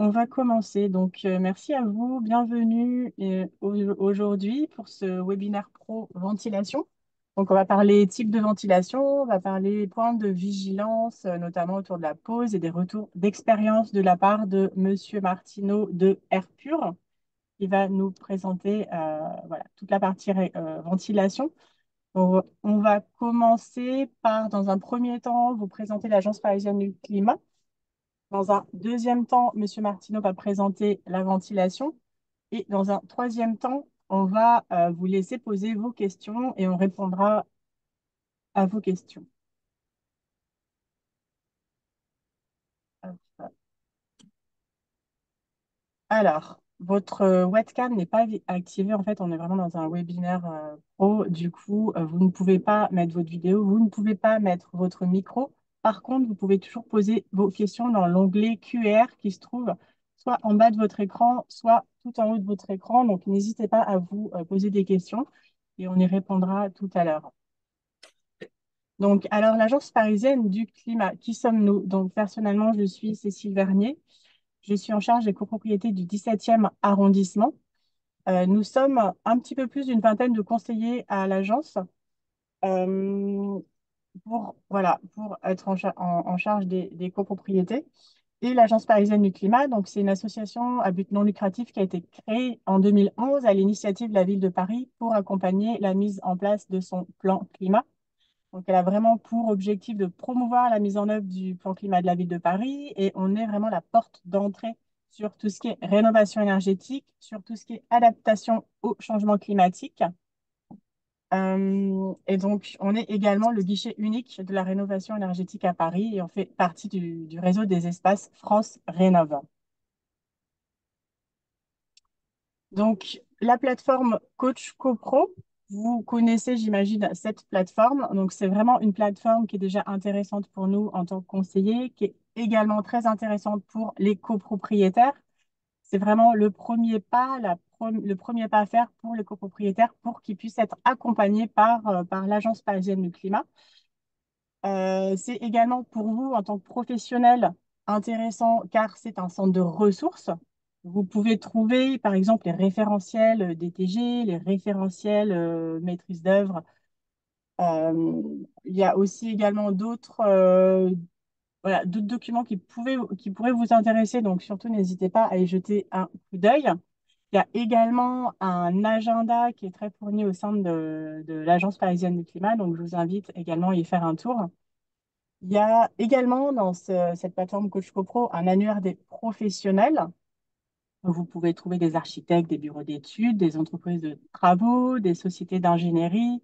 on va commencer. Merci à vous. Bienvenue aujourd'hui pour ce webinaire pro ventilation. Donc, on va parler type de ventilation, on va parler points de vigilance, notamment autour de la pause et des retours d'expérience de la part de Monsieur Martineau de Airpur, qui va nous présenter voilà, toute la partie ventilation. On va commencer par, dans un premier temps, vous présenter l'Agence parisienne du climat. Dans un deuxième temps, Monsieur Martineau va présenter la ventilation. Et dans un troisième temps, on va vous laisser poser vos questions et on répondra à vos questions. Hop. Alors, votre webcam n'est pas activée. En fait, on est vraiment dans un webinaire pro. Du coup, vous ne pouvez pas mettre votre vidéo, vous ne pouvez pas mettre votre micro. Par contre, vous pouvez toujours poser vos questions dans l'onglet QR qui se trouve soit en bas de votre écran, soit tout en haut de votre écran. Donc, n'hésitez pas à vous poser des questions et on y répondra tout à l'heure. Donc, alors, l'Agence parisienne du climat, qui sommes-nous? Donc, personnellement, je suis Cécile Vernier. Je suis en charge des copropriétés du 17e arrondissement. Nous sommes un petit peu plus d'une vingtaine de conseillers à l'agence euh, pour être en charge des copropriétés. Et l'Agence parisienne du climat, donc c'est une association à but non lucratif qui a été créée en 2011 à l'initiative de la ville de Paris pour accompagner la mise en place de son plan climat. Donc, elle a vraiment pour objectif de promouvoir la mise en œuvre du plan climat de la ville de Paris et on est vraiment la porte d'entrée sur tout ce qui est rénovation énergétique, sur tout ce qui est adaptation au changement climatique. Et donc, on est également le guichet unique de la rénovation énergétique à Paris et on fait partie du réseau des espaces France Rénov'. Donc, la plateforme Coach CoPro, vous connaissez, j'imagine, cette plateforme. Donc, c'est vraiment une plateforme qui est déjà intéressante pour nous en tant que conseillers, qui est également très intéressante pour les copropriétaires. C'est vraiment le premier pas, le premier pas à faire pour les copropriétaires pour qu'ils puissent être accompagnés par l'Agence parisienne du climat. C'est également pour vous, en tant que professionnel, intéressant car c'est un centre de ressources. Vous pouvez trouver, par exemple, les référentiels DTG, les référentiels maîtrise d'œuvre. Euh, il y a aussi également d'autres documents qui pourraient vous intéresser. Donc, surtout, n'hésitez pas à y jeter un coup d'œil. Il y a également un agenda qui est très fourni au sein de l'Agence parisienne du climat. Donc, je vous invite également à y faire un tour. Il y a également dans cette plateforme Coach CoPro un annuaire des professionnels. Vous pouvez trouver des architectes, des bureaux d'études, des entreprises de travaux, des sociétés d'ingénierie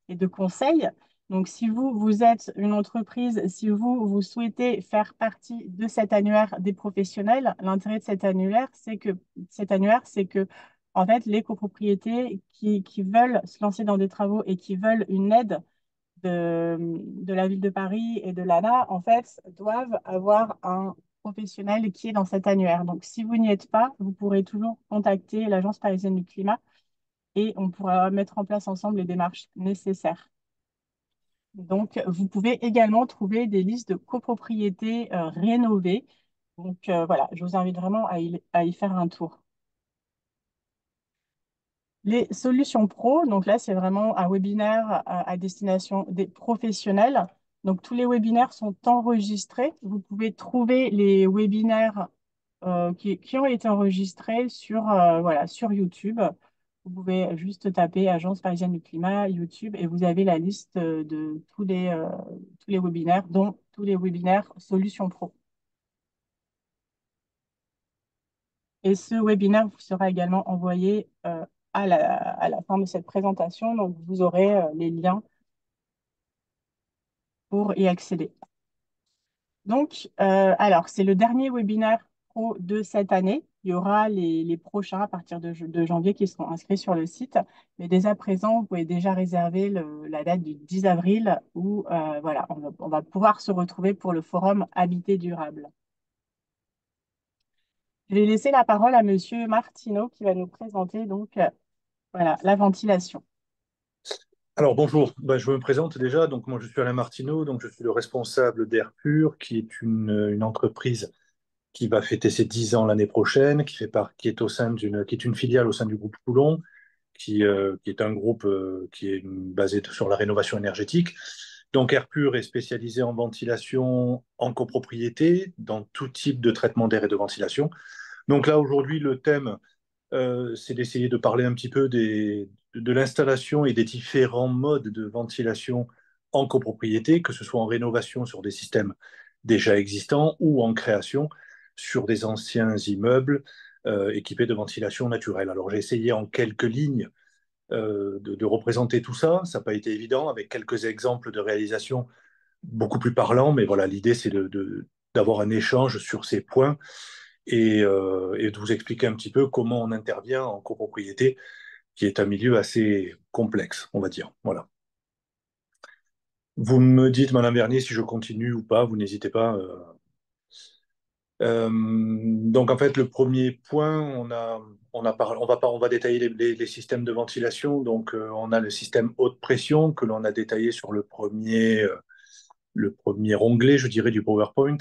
et de conseil. Donc, si vous êtes une entreprise, si vous souhaitez faire partie de cet annuaire des professionnels, l'intérêt de cet annuaire, c'est que, en fait, les copropriétés qui veulent se lancer dans des travaux et qui veulent une aide de la ville de Paris et de l'ANA, en fait, doivent avoir un professionnel qui est dans cet annuaire. Donc, si vous n'y êtes pas, vous pourrez toujours contacter l'Agence parisienne du climat et on pourra mettre en place ensemble les démarches nécessaires. Donc, vous pouvez également trouver des listes de copropriétés rénovées. Donc, voilà, je vous invite vraiment à y faire un tour. Les solutions pro, donc là, c'est vraiment un webinaire à destination des professionnels. Donc, tous les webinaires sont enregistrés. Vous pouvez trouver les webinaires qui ont été enregistrés voilà, sur YouTube. Vous pouvez juste taper Agence parisienne du climat, YouTube, et vous avez la liste de tous les webinaires, dont tous les webinaires Solutions Pro. Et ce webinaire vous sera également envoyé à la fin de cette présentation. Donc, vous aurez les liens pour y accéder. Donc, alors, c'est le dernier webinaire pro de cette année. Il y aura les prochains à partir de janvier qui seront inscrits sur le site. Mais dès à présent, vous pouvez déjà réserver la date du 10 avril où voilà, on va pouvoir se retrouver pour le forum Habiter durable. Je vais laisser la parole à Monsieur Martineau qui va nous présenter donc voilà, la ventilation. Alors bonjour, je me présente déjà. Donc moi je suis Alain Martineau, donc je suis le responsable d'Air Pur, qui est une entreprise qui va fêter ses 10 ans l'année prochaine, qui est qui est une filiale au sein du groupe Coulon, qui est un groupe qui est basé sur la rénovation énergétique. Donc Airpur est spécialisé en ventilation en copropriété, dans tout type de traitement d'air et de ventilation. Donc là, aujourd'hui, le thème, c'est d'essayer de parler un petit peu de l'installation et des différents modes de ventilation en copropriété, que ce soit en rénovation sur des systèmes déjà existants ou en création sur des anciens immeubles équipés de ventilation naturelle. Alors j'ai essayé en quelques lignes de représenter tout ça. Ça n'a pas été évident avec quelques exemples de réalisation beaucoup plus parlants, mais voilà, l'idée c'est d'avoir un échange sur ces points et de vous expliquer un petit peu comment on intervient en copropriété, qui est un milieu assez complexe, on va dire. Voilà. Vous me dites, Madame Vernier, si je continue ou pas, vous n'hésitez pas. Donc en fait, le premier point, on va détailler les systèmes de ventilation. Donc on a le système haute pression que l'on a détaillé sur le premier onglet, je dirais, du PowerPoint.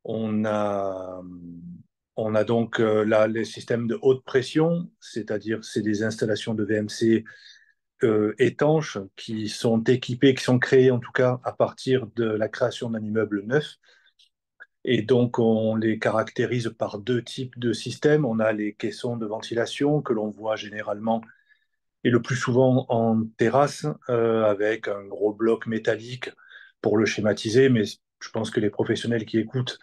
On a, on a donc là les systèmes de haute pression, c'est-à-dire c'est des installations de VMC étanches qui sont équipées, qui sont créées en tout cas à partir de la création d'un immeuble neuf. Et donc on les caractérise par deux types de systèmes. On a les caissons de ventilation que l'on voit généralement et le plus souvent en terrasse avec un gros bloc métallique pour le schématiser, mais je pense que les professionnels qui écoutent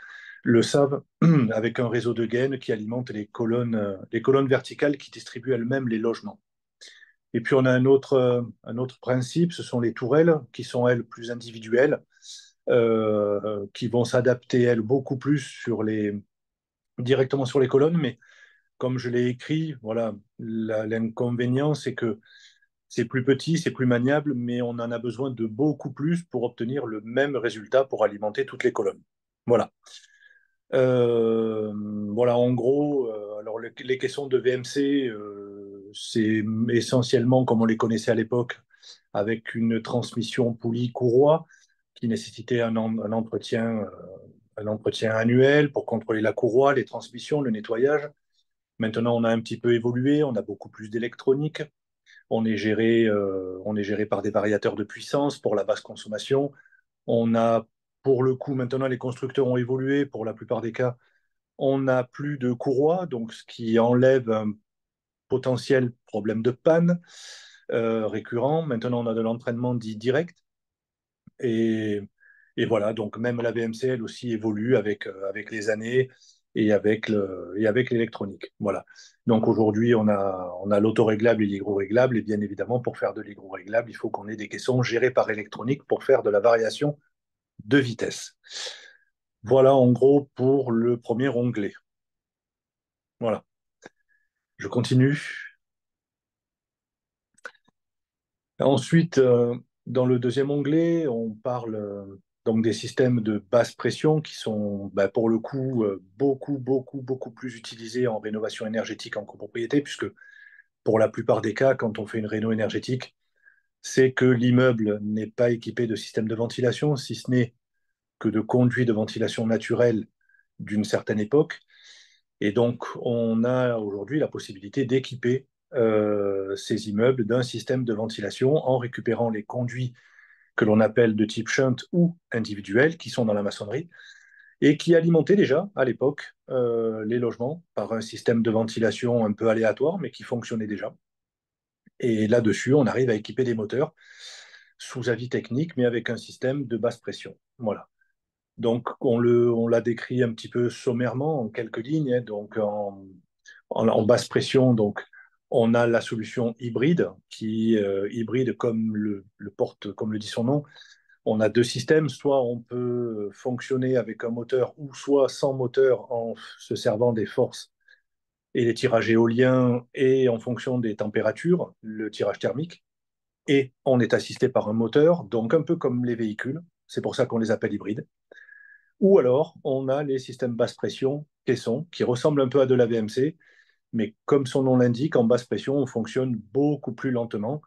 le savent, avec un réseau de gaines qui alimente les colonnes verticales qui distribuent elles-mêmes les logements. Et puis on a un autre principe, ce sont les tourelles qui sont elles plus individuelles, qui vont s'adapter elles beaucoup plus directement sur les colonnes, mais comme je l'ai écrit, voilà, l'inconvénient c'est que c'est plus petit, c'est plus maniable, mais on en a besoin de beaucoup plus pour obtenir le même résultat pour alimenter toutes les colonnes. Voilà. Euh, voilà, en gros, alors les caissons de VMC, c'est essentiellement comme on les connaissait à l'époque, avec une transmission poulie-courroie qui nécessitait un entretien annuel pour contrôler la courroie, les transmissions, le nettoyage. Maintenant, on a un petit peu évolué, on a beaucoup plus d'électronique. On est géré par des variateurs de puissance pour la basse consommation. On a, pour le coup, maintenant les constructeurs ont évolué. Pour la plupart des cas, on n'a plus de courroie, donc ce qui enlève un potentiel problème de panne récurrent. Maintenant, on a de l'entraînement dit direct. Et, et voilà, donc même la VMC, elle aussi évolue avec les années et avec l'électronique. Voilà. Donc aujourd'hui, on a l'autoréglable et l'hygroréglable. Et bien évidemment, pour faire de l'hygroréglable, il faut qu'on ait des caissons gérés par électronique pour faire de la variation de vitesse. Voilà en gros pour le premier onglet. Voilà. Je continue. Ensuite, dans le deuxième onglet, on parle donc des systèmes de basse pression qui sont bah, pour le coup beaucoup plus utilisés en rénovation énergétique en copropriété, puisque pour la plupart des cas, quand on fait une réno énergétique, c'est que l'immeuble n'est pas équipé de système de ventilation, si ce n'est que de conduits de ventilation naturelle d'une certaine époque. Et donc, on a aujourd'hui la possibilité d'équiper ces immeubles d'un système de ventilation en récupérant les conduits que l'on appelle de type shunt ou individuel, qui sont dans la maçonnerie, et qui alimentaient déjà, à l'époque, les logements par un système de ventilation un peu aléatoire, mais qui fonctionnait déjà. Et là-dessus, on arrive à équiper des moteurs sous avis technique, mais avec un système de basse pression. Voilà. Donc, on l'a décrit un petit peu sommairement en quelques lignes. Hein. Donc, en basse pression, donc, on a la solution hybride, qui hybride comme le porte, comme le dit son nom. On a deux systèmes, soit on peut fonctionner avec un moteur ou soit sans moteur en se servant des forces et les tirages éoliens et en fonction des températures, le tirage thermique. Et on est assisté par un moteur, donc un peu comme les véhicules. C'est pour ça qu'on les appelle hybrides. Ou alors, on a les systèmes basse pression, caissons, qui ressemblent un peu à de la VMC, mais comme son nom l'indique, en basse pression, on fonctionne beaucoup plus lentement,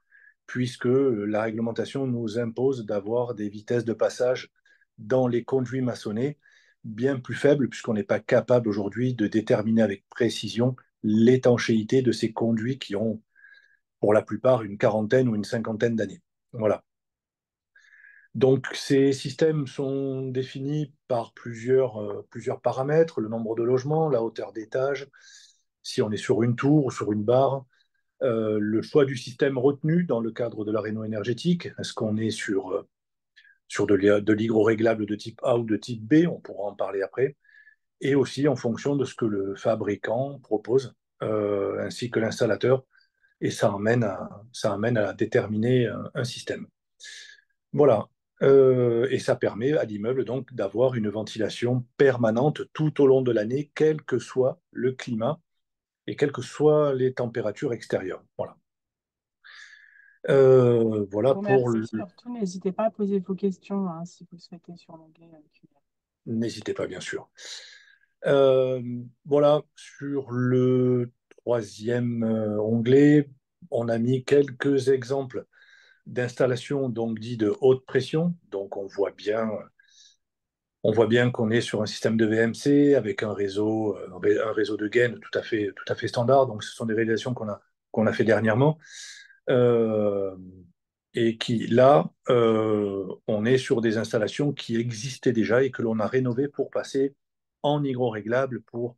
puisque la réglementation nous impose d'avoir des vitesses de passage dans les conduits maçonnés bien plus faible, puisqu'on n'est pas capable aujourd'hui de déterminer avec précision l'étanchéité de ces conduits qui ont, pour la plupart, une quarantaine ou une cinquantaine d'années. Voilà. Donc, ces systèmes sont définis par plusieurs paramètres, le nombre de logements, la hauteur d'étage, si on est sur une tour ou sur une barre, le choix du système retenu dans le cadre de la réno énergétique. Est-ce qu'on est sur de l'hydro-réglable de type A ou de type B? On pourra en parler après. Et aussi en fonction de ce que le fabricant propose, ainsi que l'installateur. Et ça amène à déterminer un système. Voilà. Et ça permet à l'immeuble donc d'avoir une ventilation permanente tout au long de l'année, quel que soit le climat et quelles que soient les températures extérieures. Voilà. Je Voilà vous pour remercie. Surtout, n'hésitez pas à poser vos questions hein, si vous le souhaitez sur l'onglet Q&A. N'hésitez pas, bien sûr. Euh, voilà, sur le troisième onglet, on a mis quelques exemples d'installations donc dit de haute pression. Donc on voit bien qu'on est sur un système de VMC avec un réseau de gaines tout à fait standard. Donc ce sont des réalisations qu'on a fait dernièrement. Euh, et qui, là, on est sur des installations qui existaient déjà et que l'on a rénovées pour passer en hydro-réglable pour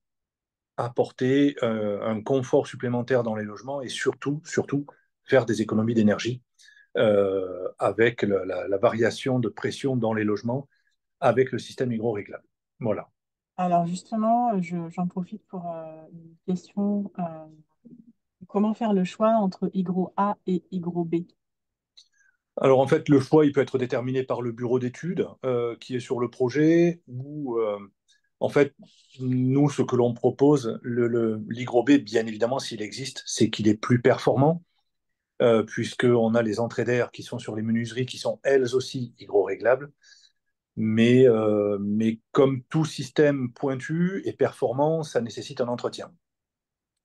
apporter un confort supplémentaire dans les logements et surtout, faire des économies d'énergie avec la variation de pression dans les logements avec le système hydro-réglable. Voilà. Alors justement, j'en profite pour une question. Comment faire le choix entre hygro A et hygro B? Alors en fait, le choix, il peut être déterminé par le bureau d'études qui est sur le projet ou en fait, nous, ce que l'on propose, l'hydro B, bien évidemment, s'il existe, c'est qu'il est plus performant puisqu'on a les entrées d'air qui sont sur les menuiseries qui sont elles aussi hydro-réglables. Mais comme tout système pointu et performant, ça nécessite un entretien.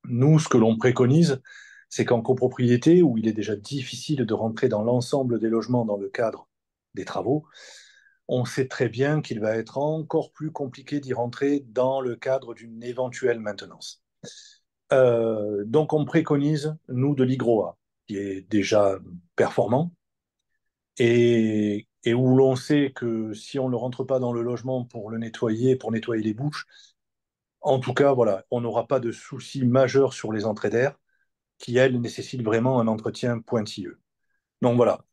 Nous, ce que l'on préconise, c'est qu'en copropriété, où il est déjà difficile de rentrer dans l'ensemble des logements dans le cadre des travaux, on sait très bien qu'il va être encore plus compliqué d'y rentrer dans le cadre d'une éventuelle maintenance. Donc on préconise, nous, de l'hygroA, qui est déjà performant, et où l'on sait que si on ne le rentre pas dans le logement pour le nettoyer, pour nettoyer les bouches, en tout cas, voilà, on n'aura pas de soucis majeurs sur les entrées d'air qui, elles, nécessitent vraiment un entretien pointilleux. Donc voilà,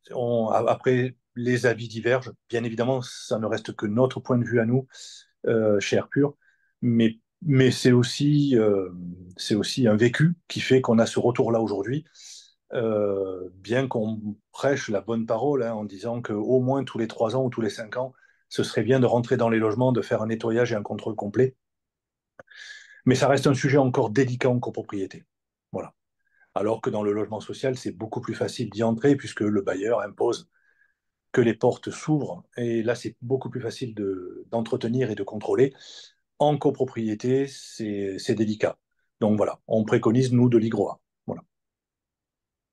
après, les avis divergent. Bien évidemment, ça ne reste que notre point de vue à nous, chez Airpure, mais c'est aussi un vécu qui fait qu'on a ce retour-là aujourd'hui, bien qu'on prêche la bonne parole hein, en disant qu'au moins tous les 3 ans ou tous les 5 ans, ce serait bien de rentrer dans les logements, de faire un nettoyage et un contrôle complet. Mais ça reste un sujet encore délicat en copropriété. Voilà. Alors que dans le logement social, c'est beaucoup plus facile d'y entrer puisque le bailleur impose que les portes s'ouvrent. Et là, c'est beaucoup plus facile d'entretenir et de contrôler. En copropriété, c'est délicat. Donc voilà, on préconise, nous, de l'hygroA. Voilà.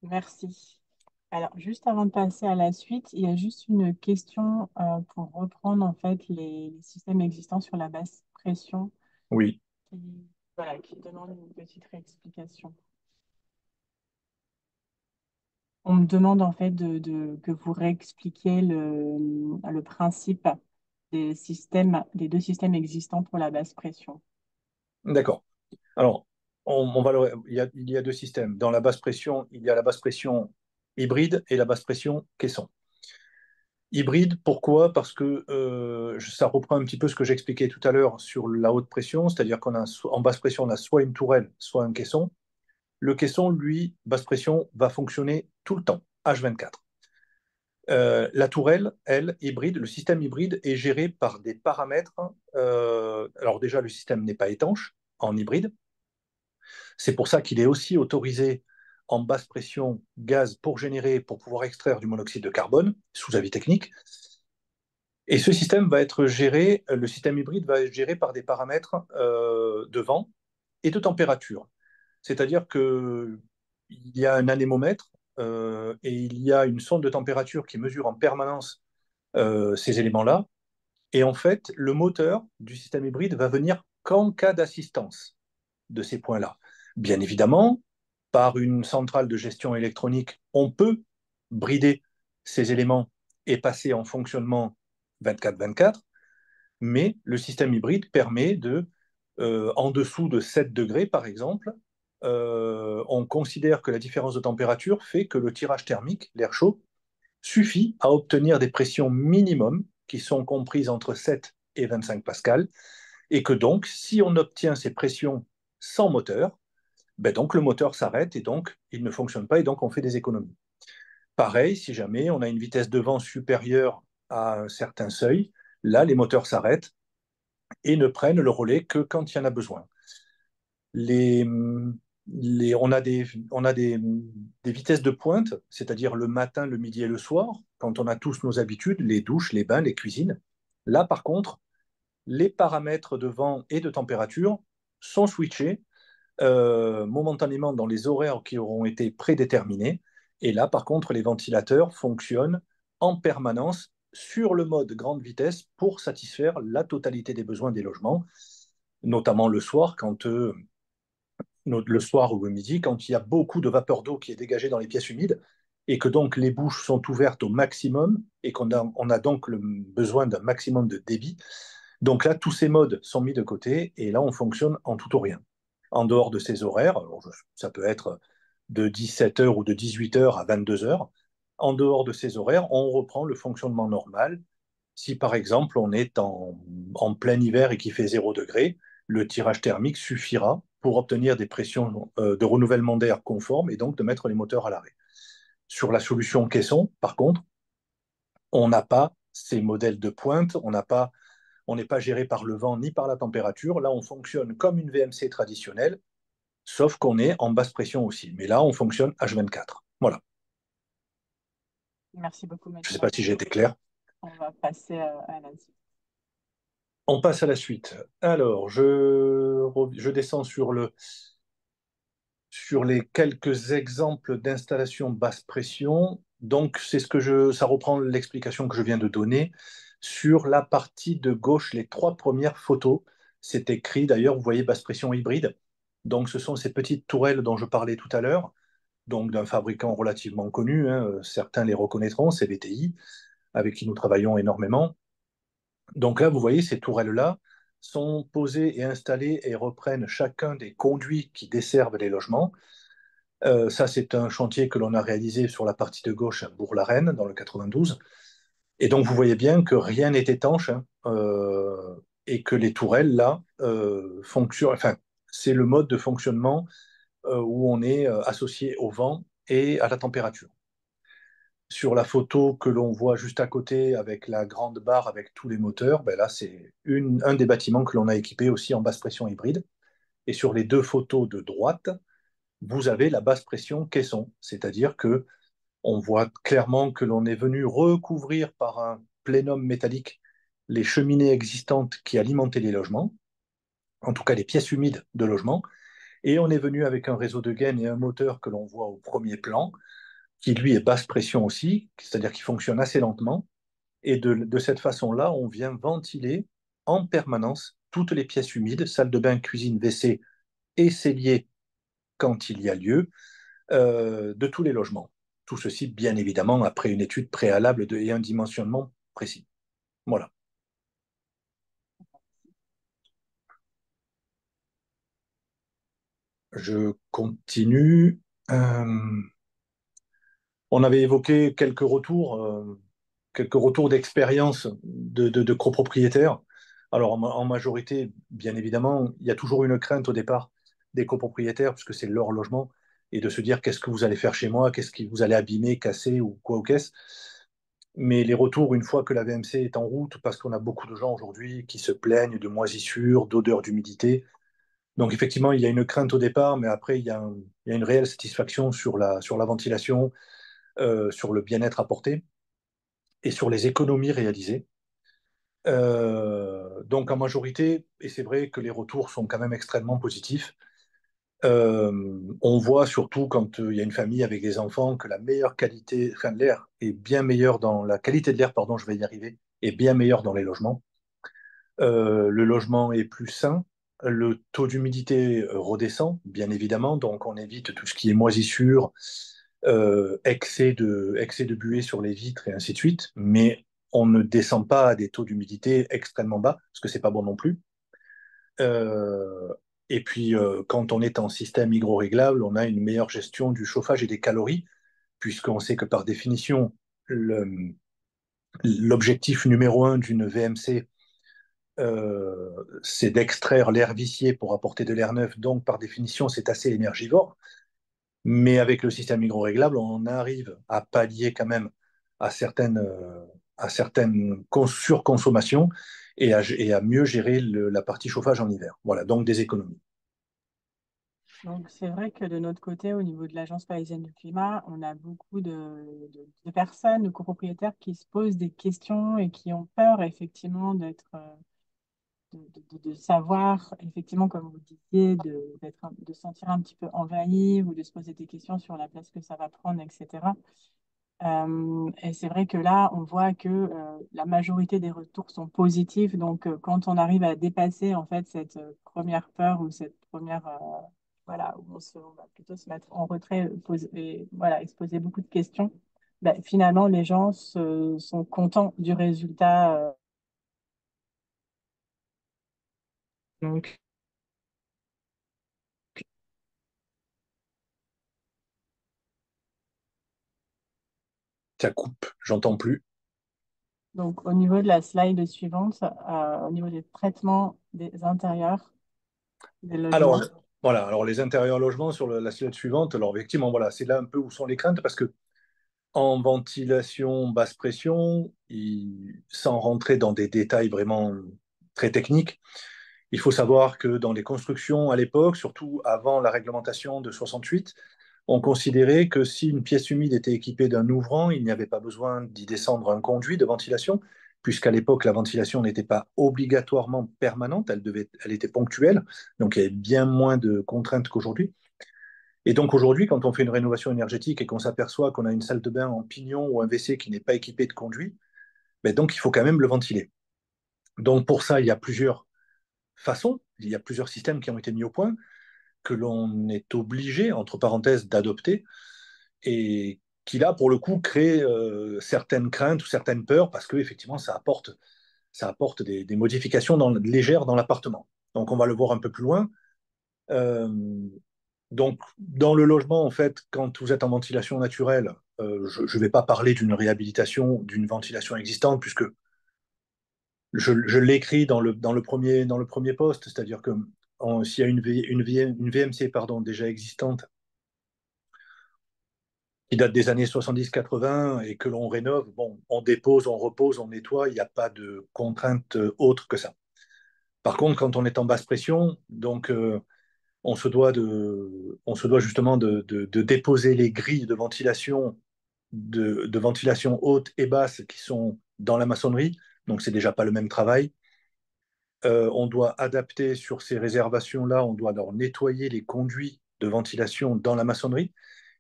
Merci. Alors, juste avant de passer à la suite, il y a juste une question pour reprendre en fait les systèmes existants sur la basse pression Oui, qui, voilà, qui demande une petite réexplication. On me demande en fait que vous réexpliquiez le principe des deux systèmes existants pour la basse pression. d'accord. Alors, il y a deux systèmes. Dans la basse pression, il y a la basse pression hybride et la basse pression caisson. Hybride, pourquoi? Parce que ça reprend un petit peu ce que j'expliquais tout à l'heure sur la haute pression, c'est-à-dire en basse pression, on a soit une tourelle, soit un caisson. Le caisson, lui, basse pression, va fonctionner tout le temps, H24. La tourelle, elle, hybride, le système hybride est géré par des paramètres. Alors déjà, le système n'est pas étanche en hybride. C'est pour ça qu'il est aussi autorisé en basse pression gaz pour pouvoir extraire du monoxyde de carbone sous avis technique. Et ce système va être géré, le système hybride va être géré par des paramètres de vent et de température. C'est-à-dire qu'il y a un anémomètre et il y a une sonde de température qui mesure en permanence ces éléments-là. Et en fait, le moteur du système hybride va venir qu'en cas d'assistance de ces points-là. Bien évidemment, par une centrale de gestion électronique, on peut brider ces éléments et passer en fonctionnement 24/24, mais le système hybride permet en dessous de 7 degrés, par exemple, on considère que la différence de température fait que le tirage thermique, l'air chaud, suffit à obtenir des pressions minimum qui sont comprises entre 7 et 25 pascal, et que donc, si on obtient ces pressions sans moteur, ben donc le moteur s'arrête et donc il ne fonctionne pas et donc on fait des économies. Pareil, si jamais on a une vitesse de vent supérieure à un certain seuil, là les moteurs s'arrêtent et ne prennent le relais que quand il y en a besoin. Les, on a des vitesses de pointe, c'est-à-dire le matin, le midi et le soir, quand on a tous nos habitudes, les douches, les bains, les cuisines. Là, par contre, les paramètres de vent et de température sont switchés momentanément dans les horaires qui auront été prédéterminés. Et là, par contre, les ventilateurs fonctionnent en permanence sur le mode grande vitesse pour satisfaire la totalité des besoins des logements, notamment le soir, le soir ou le midi, quand il y a beaucoup de vapeur d'eau qui est dégagée dans les pièces humides et que donc les bouches sont ouvertes au maximum et on a donc le besoin d'un maximum de débit. Donc là, tous ces modes sont mis de côté et là, on fonctionne en tout ou rien. En dehors de ces horaires, alors ça peut être de 17 heures ou de 18 heures à 22 heures. En dehors de ces horaires, on reprend le fonctionnement normal. Si par exemple on est en plein hiver et qu'il fait 0 degré, le tirage thermique suffira pour obtenir des pressions de renouvellement d'air conformes et donc de mettre les moteurs à l'arrêt. Sur la solution caisson, par contre, on n'a pas ces modèles de pointe, on n'est pas géré par le vent ni par la température. Là, on fonctionne comme une VMC traditionnelle, sauf qu'on est en basse pression aussi. Mais là, on fonctionne H24. Voilà. Merci beaucoup, Je ne sais maître. pas si j'ai été clair. On va passer à la suite. On passe à la suite. Alors, je descends sur les quelques exemples d'installations basse pression. Donc, ça reprend l'explication que je viens de donner. Sur la partie de gauche, les trois premières photos, c'est écrit d'ailleurs, vous voyez, basse pression hybride. Donc, ce sont ces petites tourelles dont je parlais tout à l'heure, donc d'un fabricant relativement connu, hein, certains les reconnaîtront, c'est VTI, avec qui nous travaillons énormément. Donc là, vous voyez, ces tourelles-là sont posées et installées et reprennent chacun des conduits qui desservent les logements. Ça, c'est un chantier que l'on a réalisé sur la partie de gauche à Bourg-la-Reine, dans le 92. Et donc, vous voyez bien que rien n'est étanche, hein, et que les tourelles, là, fonctionnent. Enfin, c'est le mode de fonctionnement où on est associé au vent et à la température. Sur la photo que l'on voit juste à côté avec la grande barre avec tous les moteurs, ben là, c'est un des bâtiments que l'on a équipé aussi en basse pression hybride. Et sur les deux photos de droite, vous avez la basse pression caisson, c'est-à-dire que on voit clairement que l'on est venu recouvrir par un plénum métallique les cheminées existantes qui alimentaient les logements, en tout cas les pièces humides de logement, et on est venu avec un réseau de gaine et un moteur que l'on voit au premier plan, qui lui est basse pression aussi, c'est-à-dire qu'il fonctionne assez lentement, et de cette façon-là, on vient ventiler en permanence toutes les pièces humides, salle de bain, cuisine, WC et cellier quand il y a lieu, de tous les logements. Tout ceci, bien évidemment, après une étude préalable et un dimensionnement précis. Voilà. Je continue. On avait évoqué quelques retours d'expérience de copropriétaires. Alors, en majorité, bien évidemment, il y a toujours une crainte au départ des copropriétaires, puisque c'est leur logement, et de se dire qu'est-ce que vous allez faire chez moi, qu'est-ce que vous allez abîmer, casser ou quoi ou qu'est-ce. Mais les retours, une fois que la VMC est en route, parce qu'on a beaucoup de gens aujourd'hui qui se plaignent de moisissures, d'odeurs, d'humidité. Donc effectivement, il y a une crainte au départ, mais après, il y a une réelle satisfaction sur la ventilation, sur le bien-être apporté et sur les économies réalisées. Donc en majorité, et c'est vrai que les retours sont quand même extrêmement positifs, on voit surtout quand il y a une famille avec des enfants que la meilleure qualité, enfin l'air est bien meilleur la qualité de l'air, pardon, je vais y arriver, est bien meilleure dans les logements. Le logement est plus sain, le taux d'humidité redescend, bien évidemment, donc on évite tout ce qui est moisissure, excès de buée sur les vitres et ainsi de suite, mais on ne descend pas à des taux d'humidité extrêmement bas, parce que c'est pas bon non plus. Euh, et puis, quand on est en système hydro-réglable, on a une meilleure gestion du chauffage et des calories, puisqu'on sait que par définition, l'objectif numéro un d'une VMC, c'est d'extraire l'air vicié pour apporter de l'air neuf. Donc, par définition, c'est assez énergivore. Mais avec le système hydro-réglable, on arrive à pallier quand même à certaines surconsommations et à mieux gérer la partie chauffage en hiver. Voilà, donc des économies. Donc, c'est vrai que de notre côté, au niveau de l'Agence parisienne du climat, on a beaucoup de personnes, de copropriétaires qui se posent des questions et qui ont peur, effectivement, de savoir, effectivement, comme vous disiez, de se sentir un petit peu envahi ou de se poser des questions sur la place que ça va prendre, etc. Et c'est vrai que là, on voit que la majorité des retours sont positifs. Donc, quand on arrive à dépasser en fait cette première peur ou cette première, voilà, où on va plutôt se mettre en retrait, et voilà, exposer beaucoup de questions, ben, finalement, les gens sont contents du résultat. Donc, Ça coupe, j'entends plus. donc, au niveau de la slide suivante, au niveau des traitements des intérieurs des Alors, logements. voilà, alors les intérieurs logements sur la slide suivante, alors effectivement, voilà, c'est là un peu où sont les craintes parce que en ventilation basse pression, sans rentrer dans des détails vraiment très techniques, il faut savoir que dans les constructions à l'époque, surtout avant la réglementation de 68, on considérait que si une pièce humide était équipée d'un ouvrant, il n'y avait pas besoin d'y descendre un conduit de ventilation, puisqu'à l'époque, la ventilation n'était pas obligatoirement permanente, elle était ponctuelle, donc il y avait bien moins de contraintes qu'aujourd'hui. Et donc aujourd'hui, quand on fait une rénovation énergétique et qu'on s'aperçoit qu'on a une salle de bain en pignon ou un WC qui n'est pas équipé de conduit, ben donc il faut quand même le ventiler. Donc pour ça, il y a plusieurs façons, il y a plusieurs systèmes qui ont été mis au point, que l'on est obligé, entre parenthèses, d'adopter, et qui là, pour le coup, crée certaines craintes ou certaines peurs, parce que effectivement, ça apporte des modifications légères dans l'appartement. Donc on va le voir un peu plus loin. Euh, donc dans le logement, en fait, quand vous êtes en ventilation naturelle, je ne vais pas parler d'une réhabilitation d'une ventilation existante, puisque je l'écris dans le premier poste, c'est-à-dire que s'il y a une VMC pardon, déjà existante qui date des années 70-80 et que l'on rénove, bon, on dépose, on repose, on nettoie, il n'y a pas de contrainte autre que ça. Par contre, quand on est en basse pression, donc on se doit justement de déposer les grilles de ventilation haute et basse qui sont dans la maçonnerie, donc c'est déjà pas le même travail. On doit adapter sur ces réservations-là, on doit alors nettoyer les conduits de ventilation dans la maçonnerie.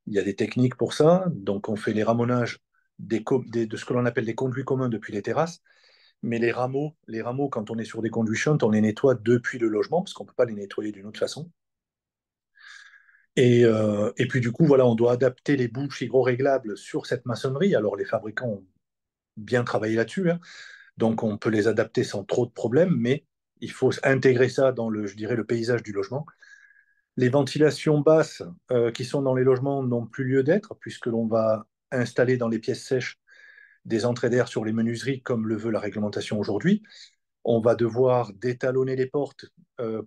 Il y a des techniques pour ça, donc on fait les ramonages de ce que l'on appelle les conduits communs depuis les terrasses, mais les rameaux, quand on est sur des conduits shunt, on les nettoie depuis le logement, parce qu'on ne peut pas les nettoyer d'une autre façon. Et puis du coup, voilà, on doit adapter les bouches hydro-réglables sur cette maçonnerie. Alors les fabricants ont bien travaillé là-dessus, hein. Donc on peut les adapter sans trop de problèmes, mais il faut intégrer ça dans je dirais, le paysage du logement. Les ventilations basses qui sont dans les logements n'ont plus lieu d'être, puisque l'on va installer dans les pièces sèches des entrées d'air sur les menuiseries, comme le veut la réglementation aujourd'hui. On va devoir détalonner les portes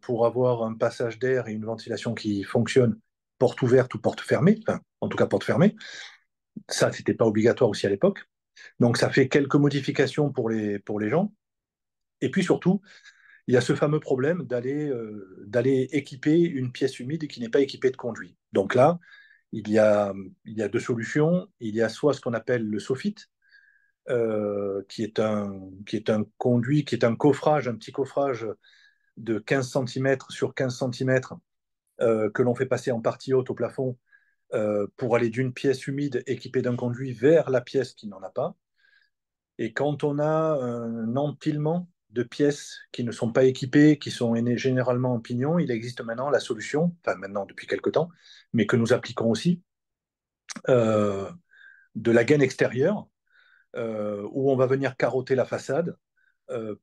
pour avoir un passage d'air et une ventilation qui fonctionne, porte ouverte ou porte fermée, enfin, en tout cas porte fermée. Ça, c'était pas obligatoire aussi à l'époque. Donc ça fait quelques modifications pour les gens. Et puis surtout, il y a ce fameux problème d'aller équiper une pièce humide qui n'est pas équipée de conduit. Donc là, il y a, il y a deux solutions. Il y a soit ce qu'on appelle le soffit, qui est un conduit, qui est un coffrage, un petit coffrage de 15 centimètres sur 15 centimètres que l'on fait passer en partie haute au plafond pour aller d'une pièce humide équipée d'un conduit vers la pièce qui n'en a pas. Et quand on a un empilement de pièces qui ne sont pas équipées, qui sont généralement en pignon, il existe maintenant la solution, enfin maintenant depuis quelque temps, mais que nous appliquons aussi, euh, de la gaine extérieure, où on va venir carotter la façade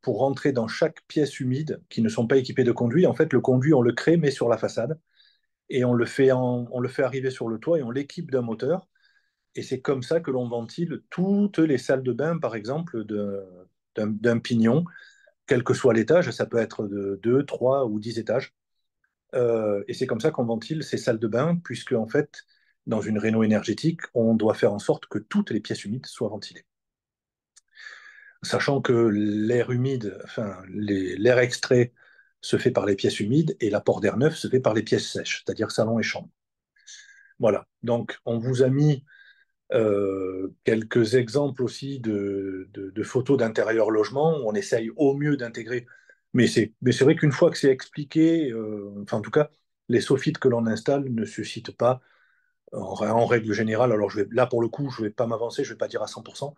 pour rentrer dans chaque pièce humide qui ne sont pas équipées de conduit. En fait, le conduit, on le crée, mais sur la façade, et on le fait arriver sur le toit et on l'équipe d'un moteur. Et c'est comme ça que l'on ventile toutes les salles de bain, par exemple, d'un pignon, quel que soit l'étage. Ça peut être de 2, 3 ou 10 étages. Et c'est comme ça qu'on ventile ces salles de bain, puisque, en fait, dans une réno énergétique, on doit faire en sorte que toutes les pièces humides soient ventilées. Sachant que l'air humide, enfin, l'air extrait se fait par les pièces humides et l'apport d'air neuf se fait par les pièces sèches, c'est-à-dire salon et chambre. Voilà. Donc, on vous a mis quelques exemples aussi de photos d'intérieur logement où on essaye au mieux d'intégrer. Mais c'est vrai qu'une fois que c'est expliqué, enfin en tout cas, les soffites que l'on installe ne suscitent pas, en règle générale, alors là pour le coup, je ne vais pas m'avancer, je ne vais pas dire à 100%,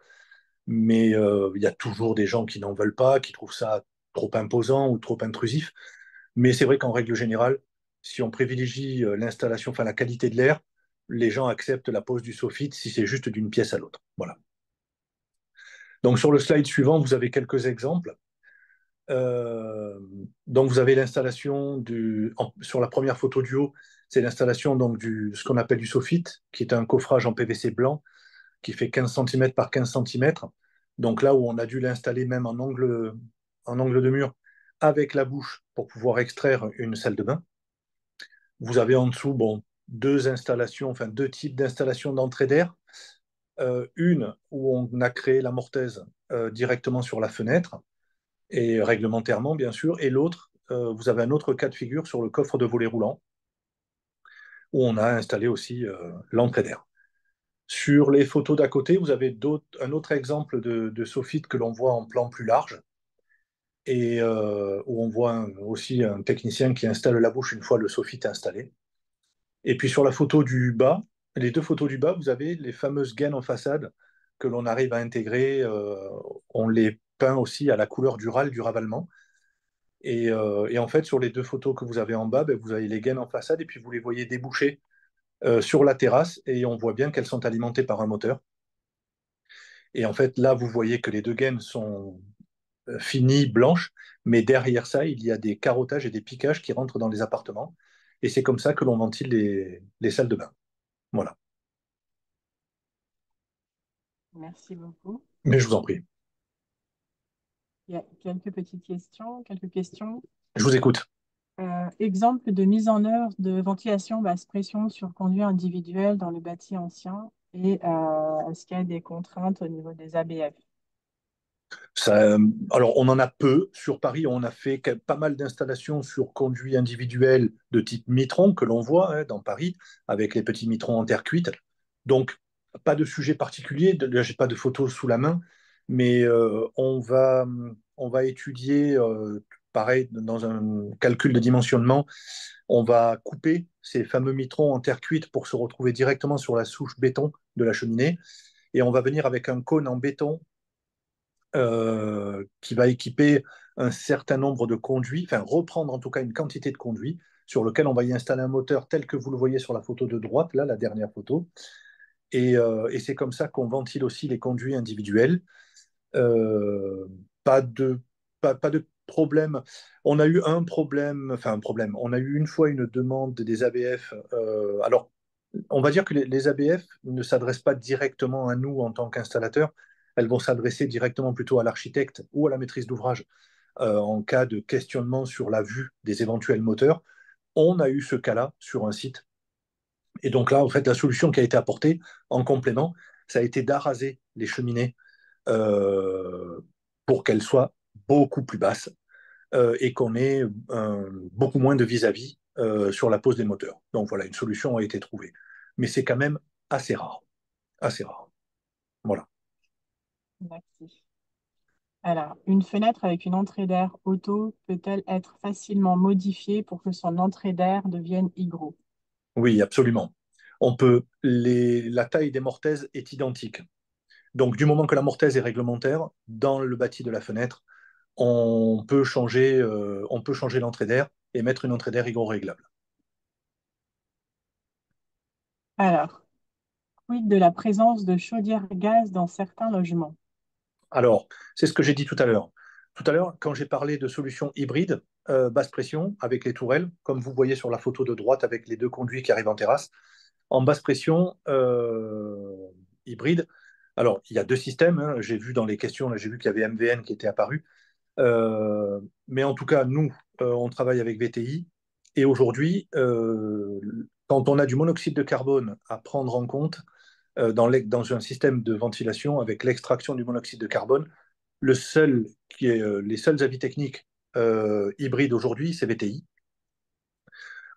mais il y a toujours des gens qui n'en veulent pas, qui trouvent ça trop imposant ou trop intrusif. Mais c'est vrai qu'en règle générale, si on privilégie l'installation, enfin la qualité de l'air, les gens acceptent la pose du soffit si c'est juste d'une pièce à l'autre. Voilà. Donc sur le slide suivant, vous avez quelques exemples. Euh, donc vous avez l'installation sur la première photo du haut, c'est l'installation donc ce qu'on appelle du soffit, qui est un coffrage en PVC blanc qui fait 15 cm par 15 cm. Donc là où on a dû l'installer même en angle de mur avec la bouche pour pouvoir extraire une salle de bain. Vous avez en dessous, bon, deux installations, enfin deux types d'installations d'entrée d'air. Une où on a créé la mortaise directement sur la fenêtre, et réglementairement, bien sûr, et l'autre, vous avez un autre cas de figure sur le coffre de volet roulant, où on a installé aussi l'entrée d'air. Sur les photos d'à côté, vous avez un autre exemple de soffit que l'on voit en plan plus large, et où on voit aussi un technicien qui installe la bouche une fois le soffit installé. Et puis sur la photo du bas, les deux photos du bas, vous avez les fameuses gaines en façade que l'on arrive à intégrer. On les peint aussi à la couleur du râle du ravalement. Et en fait, sur les deux photos que vous avez en bas, ben, vous avez les gaines en façade et puis vous les voyez déboucher sur la terrasse et on voit bien qu'elles sont alimentées par un moteur. Et en fait, là, vous voyez que les deux gaines sont finies, blanches, mais derrière ça, il y a des carottages et des piquages qui rentrent dans les appartements. Et c'est comme ça que l'on ventile les salles de bain. Voilà. Merci beaucoup. Mais je vous en prie. Il y a quelques petites questions, quelques questions. Je vous écoute. Exemple de mise en œuvre de ventilation basse pression sur conduit individuel dans le bâti ancien et est-ce qu'il y a des contraintes au niveau des ABF? Ça, alors, on en a peu. Sur Paris, on a fait pas mal d'installations sur conduits individuels de type Mitron que l'on voit dans Paris, avec les petits Mitrons en terre cuite. Donc, pas de sujet particulier. Là, j'ai pas de photos sous la main, mais on va étudier, pareil, dans un calcul de dimensionnement, on va couper ces fameux Mitrons en terre cuite pour se retrouver directement sur la souche béton de la cheminée. Et on va venir avec un cône en béton qui va équiper un certain nombre de conduits, enfin reprendre en tout cas une quantité de conduits sur lequel on va y installer un moteur tel que vous le voyez sur la photo de droite, là, la dernière photo. Et c'est comme ça qu'on ventile aussi les conduits individuels. Euh, pas de, pas de problème. On a eu un problème, enfin un problème. On a eu une fois une demande des ABF. Alors, on va dire que les ABF ne s'adressent pas directement à nous en tant qu'installateur. Elles vont s'adresser directement plutôt à l'architecte ou à la maîtrise d'ouvrage en cas de questionnement sur la vue des éventuels moteurs. On a eu ce cas-là sur un site. Et donc là, en fait, la solution qui a été apportée en complément, ça a été d'arraser les cheminées euh, pour qu'elles soient beaucoup plus basses et qu'on ait beaucoup moins de vis-à-vis sur la pose des moteurs. Donc voilà, une solution a été trouvée. Mais c'est quand même assez rare. Assez rare. Voilà. Merci. Alors, une fenêtre avec une entrée d'air auto peut-elle être facilement modifiée pour que son entrée d'air devienne hygroïde? Oui, absolument. La taille des mortaises est identique. Donc, du moment que la mortaise est réglementaire, dans le bâti de la fenêtre, on peut changer l'entrée d'air et mettre une entrée d'air hygroréglable. Alors, quid de la présence de chaudières gaz dans certains logements? Alors, c'est ce que j'ai dit tout à l'heure. Tout à l'heure, quand j'ai parlé de solutions hybrides, basse pression avec les tourelles, comme vous voyez sur la photo de droite avec les deux conduits qui arrivent en terrasse, en basse pression hybride. Alors, il y a deux systèmes, hein. J'ai vu dans les questions, là, j'ai vu qu'il y avait MVN qui était apparu. Mais en tout cas, nous, on travaille avec VTI. Et aujourd'hui, quand on a du monoxyde de carbone à prendre en compte dans un système de ventilation avec l'extraction du monoxyde de carbone, les seuls avis techniques hybrides aujourd'hui, c'est VTI.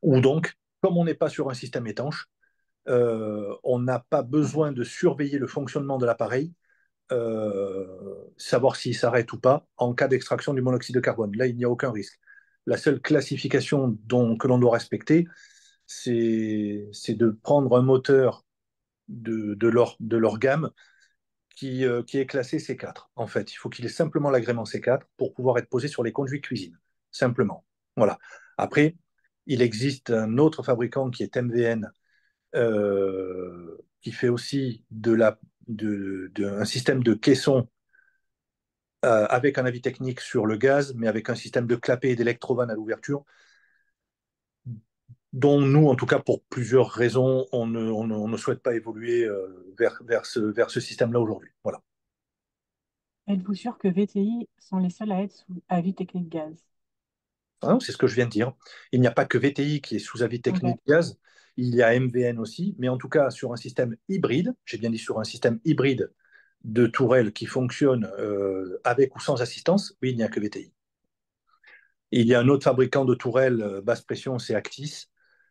Ou donc, comme on n'est pas sur un système étanche, on n'a pas besoin de surveiller le fonctionnement de l'appareil, savoir s'il s'arrête ou pas en cas d'extraction du monoxyde de carbone. Là, il n'y a aucun risque. La seule classification que l'on doit respecter, c'est de prendre un moteur de leur gamme qui est classé C4. En fait, il faut qu'il ait simplement l'agrément C4 pour pouvoir être posé sur les conduits cuisine. Simplement. Voilà. Après, il existe un autre fabricant qui est MVN, qui fait aussi un système de caisson avec un avis technique sur le gaz, mais avec un système de clapet et d'électrovanne à l'ouverture, dont nous, en tout cas pour plusieurs raisons, on ne souhaite pas évoluer vers ce système-là aujourd'hui. Voilà. Êtes-vous sûr que VTI sont les seuls à être sous avis technique gaz? Hein, c'est ce que je viens de dire. Il n'y a pas que VTI qui est sous avis Ok. technique gaz, il y a MVN aussi, mais en tout cas sur un système hybride, j'ai bien dit sur un système hybride de tourelles qui fonctionne avec ou sans assistance, oui, il n'y a que VTI. Il y a un autre fabricant de tourelles basse pression, c'est Actis,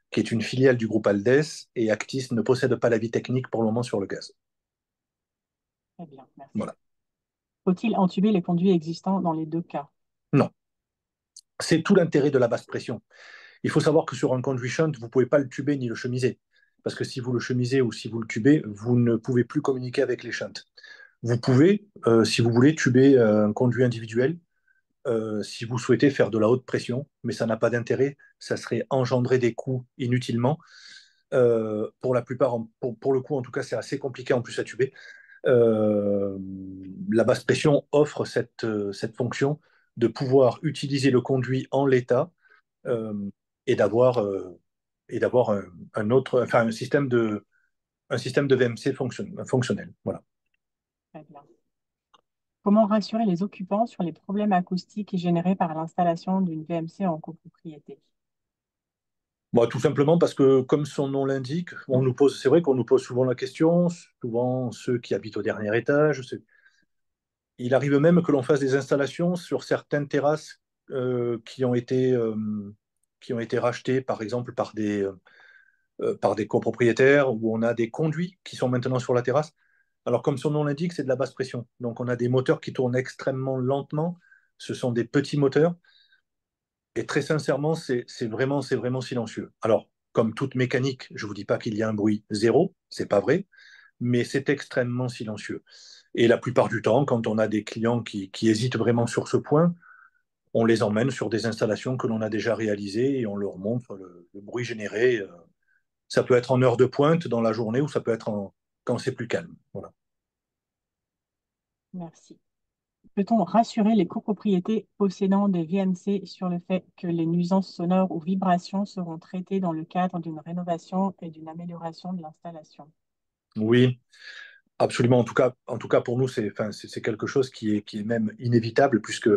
qui est une filiale du groupe Aldes, et Actis ne possède pas l'avis technique pour le moment sur le gaz. Très bien, merci. Voilà. Faut-il entuber les conduits existants dans les deux cas? Non, c'est tout l'intérêt de la basse pression. Il faut savoir que sur un conduit shunt, vous ne pouvez pas le tuber ni le chemiser. Parce que si vous le chemisez ou si vous le tubez, vous ne pouvez plus communiquer avec les shunts. Vous pouvez, si vous voulez, tuber un conduit individuel si vous souhaitez faire de la haute pression, mais ça n'a pas d'intérêt. Ça serait engendrer des coûts inutilement. Pour la plupart, pour le coup, en tout cas, c'est assez compliqué en plus à tuber. Euh, la basse pression offre cette fonction de pouvoir utiliser le conduit en l'état euh, et d'avoir un autre, enfin un système de VMC fonctionnel. Voilà. Très bien. Comment rassurer les occupants sur les problèmes acoustiques générés par l'installation d'une VMC en copropriété? Bon, tout simplement parce que, comme son nom l'indique, c'est vrai qu'on nous pose souvent la question, souvent ceux qui habitent au dernier étage. Il arrive même que l'on fasse des installations sur certaines terrasses euh, qui ont été, euh, qui ont été rachetées, par exemple, par des copropriétaires, où on a des conduits qui sont maintenant sur la terrasse. Alors, comme son nom l'indique, c'est de la basse pression. Donc, on a des moteurs qui tournent extrêmement lentement. Ce sont des petits moteurs. Et très sincèrement, c'est vraiment silencieux. Alors, comme toute mécanique, je ne vous dis pas qu'il y a un bruit zéro, c'est pas vrai, mais c'est extrêmement silencieux. Et la plupart du temps, quand on a des clients qui hésitent vraiment sur ce point, on les emmène sur des installations que l'on a déjà réalisées et on leur montre le bruit généré. Ça peut être en heure de pointe dans la journée ou ça peut être quand c'est plus calme. Voilà. Merci. Peut-on rassurer les copropriétés possédant des VMC sur le fait que les nuisances sonores ou vibrations seront traitées dans le cadre d'une rénovation et d'une amélioration de l'installation? Oui, absolument. En tout cas pour nous, enfin, c'est quelque chose qui est même inévitable puisque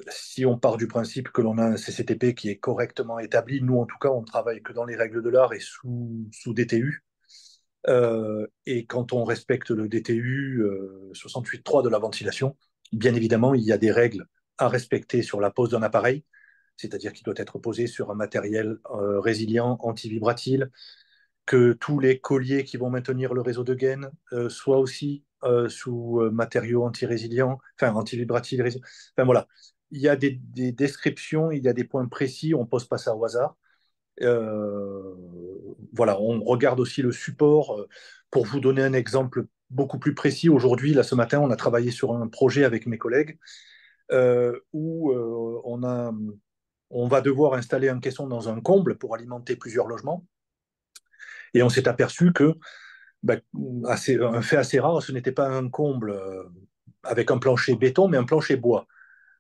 si on part du principe que l'on a un CCTP qui est correctement établi, nous en tout cas, on travaille que dans les règles de l'art et sous DTU. Et quand on respecte le DTU 68.3 de la ventilation, bien évidemment, il y a des règles à respecter sur la pose d'un appareil, c'est-à-dire qu'il doit être posé sur un matériel résilient, anti-vibratile, que tous les colliers qui vont maintenir le réseau de gaine soient aussi sous matériaux anti-résilients, enfin anti-vibratiles. Enfin voilà, il y a des descriptions, il y a des points précis, on ne pose pas ça au hasard. Voilà, on regarde aussi le support. Pour vous donner un exemple beaucoup plus précis. Aujourd'hui, là, ce matin, on a travaillé sur un projet avec mes collègues où on va devoir installer un caisson dans un comble pour alimenter plusieurs logements. Et on s'est aperçu que, bah, un fait assez rare, ce n'était pas un comble avec un plancher béton, mais un plancher bois.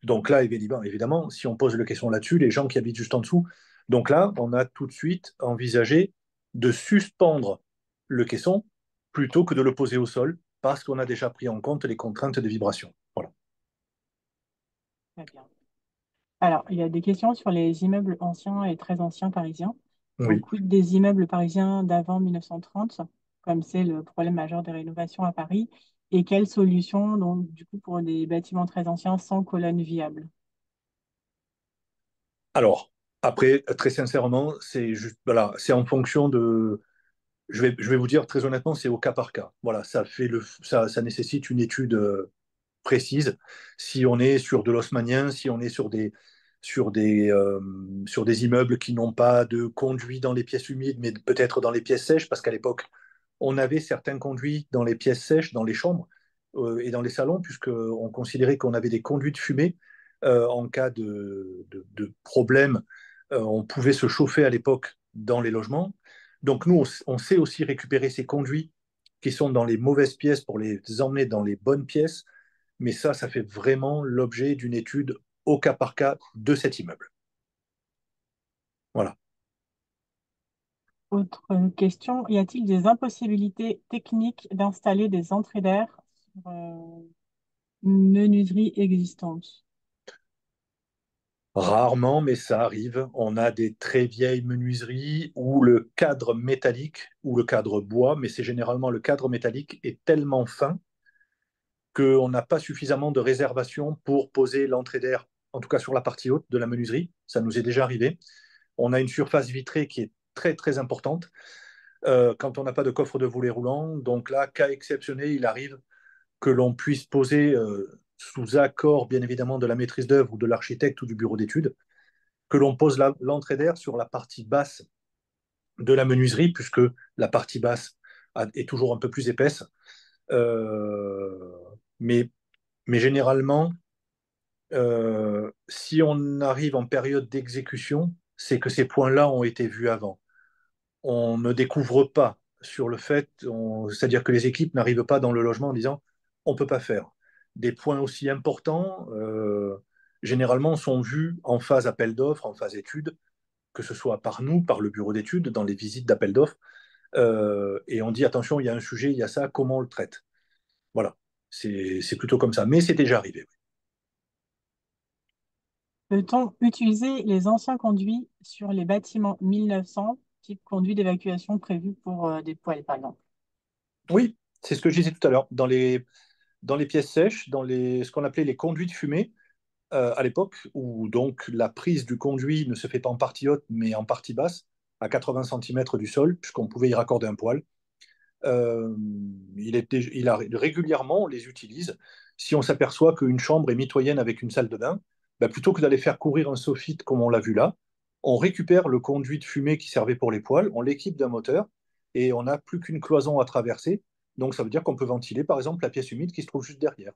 Donc là, évidemment, si on pose le caisson là-dessus, les gens qui habitent juste en dessous. Donc là, on a tout de suite envisagé de suspendre le caisson plutôt que de le poser au sol, parce qu'on a déjà pris en compte les contraintes de vibration. Voilà. Très bien. Alors, il y a des questions sur les immeubles anciens et très anciens parisiens. Donc, Oui. quid des immeubles parisiens d'avant 1930, comme c'est le problème majeur des rénovations à Paris, et quelles solutions, donc, du coup, pour des bâtiments très anciens sans colonnes viables? Alors, après, très sincèrement, c'est juste, voilà, c'est en fonction de. Je vais vous dire très honnêtement, c'est au cas par cas. Voilà, ça nécessite une étude précise. Si on est sur de l'haussmannien, si on est sur des, euh, sur des immeubles qui n'ont pas de conduit dans les pièces humides, mais peut-être dans les pièces sèches, parce qu'à l'époque, on avait certains conduits dans les pièces sèches, dans les chambres et dans les salons, puisqu'on considérait qu'on avait des conduits de fumée en cas de problème. On pouvait se chauffer à l'époque dans les logements. Donc nous, on sait aussi récupérer ces conduits qui sont dans les mauvaises pièces pour les emmener dans les bonnes pièces, mais ça fait vraiment l'objet d'une étude au cas par cas de cet immeuble. Voilà. Autre question, y a-t-il des impossibilités techniques d'installer des entrées d'air sur menuiserie existante? Rarement, mais ça arrive. On a des très vieilles menuiseries où le cadre métallique ou le cadre bois, mais c'est généralement le cadre métallique, est tellement fin qu'on n'a pas suffisamment de réservation pour poser l'entrée d'air, en tout cas sur la partie haute de la menuiserie. Ça nous est déjà arrivé. On a une surface vitrée qui est très très importante quand on n'a pas de coffre de volet roulant. Donc là, cas exceptionnel, il arrive que l'on puisse poser, sous accord bien évidemment de la maîtrise d'œuvre ou de l'architecte ou du bureau d'études, que l'on pose l'entrée d'air sur la partie basse de la menuiserie, puisque la partie basse est toujours un peu plus épaisse. Euh, mais, mais généralement, si on arrive en période d'exécution, c'est que ces points-là ont été vus avant. On ne découvre pas sur le fait, c'est-à-dire que les équipes n'arrivent pas dans le logement en disant on ne peut pas faire. Des points aussi importants, généralement, sont vus en phase appel d'offres, en phase étude, que ce soit par nous, par le bureau d'études, dans les visites d'appel d'offres, et on dit attention, il y a un sujet, il y a ça, comment on le traite. Voilà, c'est plutôt comme ça. Mais c'est déjà arrivé. Peut-on utiliser les anciens conduits sur les bâtiments 1900, type conduit d'évacuation prévu pour des poêles, par exemple? Oui, c'est ce que je disais tout à l'heure. Dans les pièces sèches, ce qu'on appelait les conduits de fumée, à l'époque, où donc la prise du conduit ne se fait pas en partie haute, mais en partie basse, à 80 centimètres du sol, puisqu'on pouvait y raccorder un poêle. Euh, Régulièrement, on les utilise. Si on s'aperçoit qu'une chambre est mitoyenne avec une salle de bain, bah, plutôt que d'aller faire courir un soffit comme on l'a vu là, on récupère le conduit de fumée qui servait pour les poêles, on l'équipe d'un moteur et on n'a plus qu'une cloison à traverser. Donc ça veut dire qu'on peut ventiler par exemple la pièce humide qui se trouve juste derrière.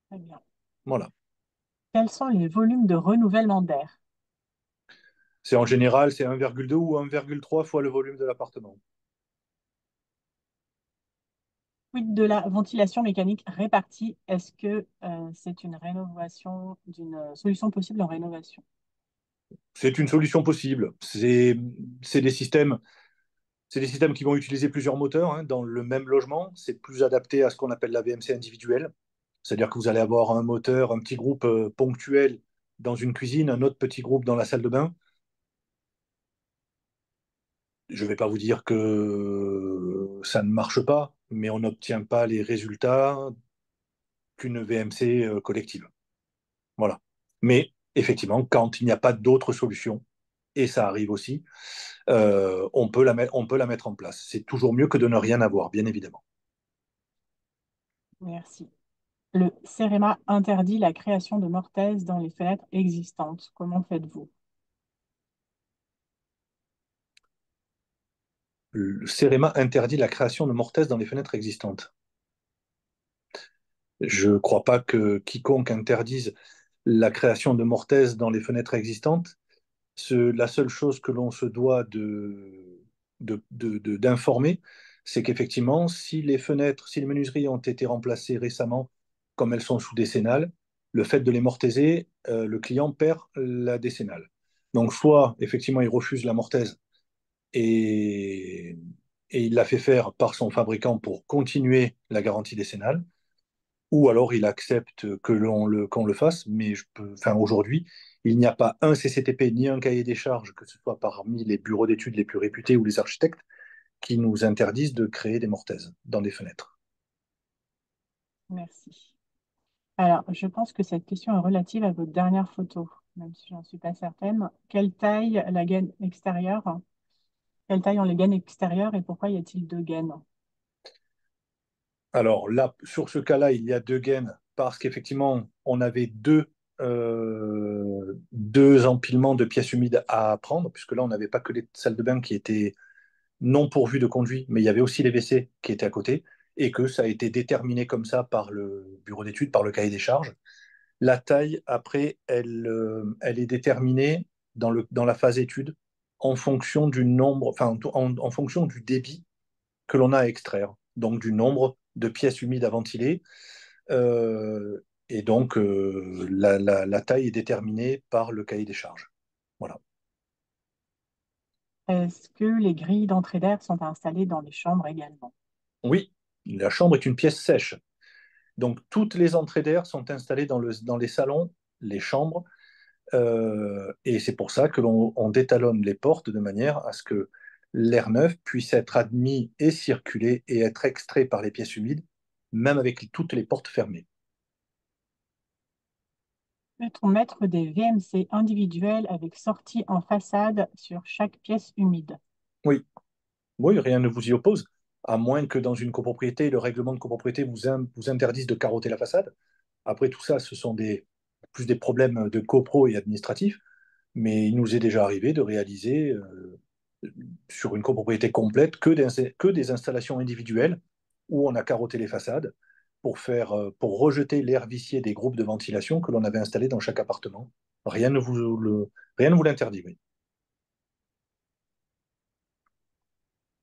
Très bien. Voilà. Quels sont les volumes de renouvellement d'air? C'est en général, c'est 1,2 ou 1,3 fois le volume de l'appartement. Quid de la ventilation mécanique répartie? Est-ce que c'est une rénovation, d'une solution possible en rénovation? C'est une solution possible. C'est des systèmes C'est des systèmes qui vont utiliser plusieurs moteurs hein, dans le même logement. C'est plus adapté à ce qu'on appelle la VMC individuelle. C'est-à-dire que vous allez avoir un moteur, un petit groupe ponctuel dans une cuisine, un autre petit groupe dans la salle de bain. Je ne vais pas vous dire que ça ne marche pas, mais on n'obtient pas les résultats qu'une VMC collective. Voilà. Mais effectivement, quand il n'y a pas d'autre solution, et ça arrive aussi, on peut la mettre en place. C'est toujours mieux que de ne rien avoir, bien évidemment. Merci. Le CEREMA interdit la création de mortaises dans les fenêtres existantes. Comment faites-vous? le CEREMA interdit la création de mortaises dans les fenêtres existantes. Je ne crois pas que quiconque interdise la création de mortaises dans les fenêtres existantes. La seule chose que l'on se doit d'informer, c'est qu'effectivement, si les fenêtres, si les menuiseries ont été remplacées récemment, comme elles sont sous décennale, le fait de les mortaiser, le client perd la décennale. Donc, soit effectivement, il refuse la mortaise et, et il la fait faire par son fabricant pour continuer la garantie décennale, ou alors il accepte qu'on le fasse, mais enfin, aujourd'hui, il n'y a pas un CCTP ni un cahier des charges, que ce soit parmi les bureaux d'études les plus réputés ou les architectes, qui nous interdisent de créer des mortaises dans des fenêtres. Merci. Alors, je pense que cette question est relative à votre dernière photo, même si j'en suis pas certaine. Quelle taille la gaine extérieure? Quelle taille ont les gaines extérieures et pourquoi y a-t-il deux gaines? Alors là, sur ce cas-là, il y a deux gaines parce qu'effectivement, on avait deux empilements de pièces humides à prendre, puisque là, on n'avait pas que les salles de bain qui étaient non pourvues de conduits, mais il y avait aussi les WC qui étaient à côté, et que ça a été déterminé comme ça par le bureau d'études, par le cahier des charges. La taille, après, elle est déterminée dans la phase étude en fonction du nombre, enfin, en fonction du débit que l'on a à extraire, donc du nombre de pièces humides à ventiler. Euh, et donc, la taille est déterminée par le cahier des charges. Voilà. Est-ce que les grilles d'entrée d'air sont installées dans les chambres également? Oui, la chambre est une pièce sèche. Donc, toutes les entrées d'air sont installées dans les salons, les chambres, et c'est pour ça que on détalonne les portes de manière à ce que l'air neuf puisse être admis et circuler et être extrait par les pièces humides, même avec toutes les portes fermées. Peut-on mettre des VMC individuels avec sortie en façade sur chaque pièce humide? Oui, oui, rien ne vous y oppose, à moins que dans une copropriété, le règlement de copropriété vous interdise de carreauter la façade. Après, tout ça, ce sont plus des problèmes de copro et administratifs, mais il nous est déjà arrivé de réaliser sur une copropriété complète que des installations individuelles où on a carotté les façades pour rejeter l'air vicié des groupes de ventilation que l'on avait installés dans chaque appartement. Rien ne vous l'interdit, oui.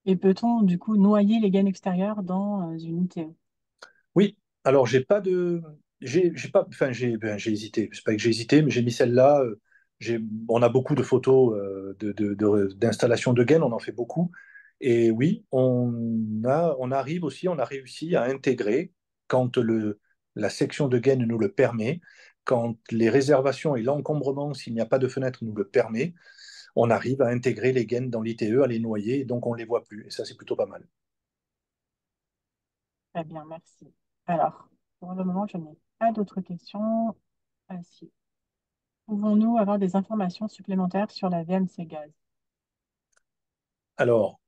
Et peut-on du coup noyer les gaines extérieures dans une ITE? Oui, alors j'ai pas de. J'ai pas. Enfin, j'ai hésité. C'est pas que j'ai hésité, mais j'ai mis celle-là. On a beaucoup de photos d'installations de gaines, on en fait beaucoup. Et oui, on arrive aussi, on a réussi à intégrer, quand la section de gaines nous le permet, quand les réservations et l'encombrement, s'il n'y a pas de fenêtre, nous le permet, on arrive à intégrer les gaines dans l'ITE, à les noyer, et donc on ne les voit plus. Et ça, c'est plutôt pas mal. Très bien, merci. Alors, pour le moment, je n'ai pas d'autres questions. Ah, si. Pouvons-nous avoir des informations supplémentaires sur la VMC gaz? Alors,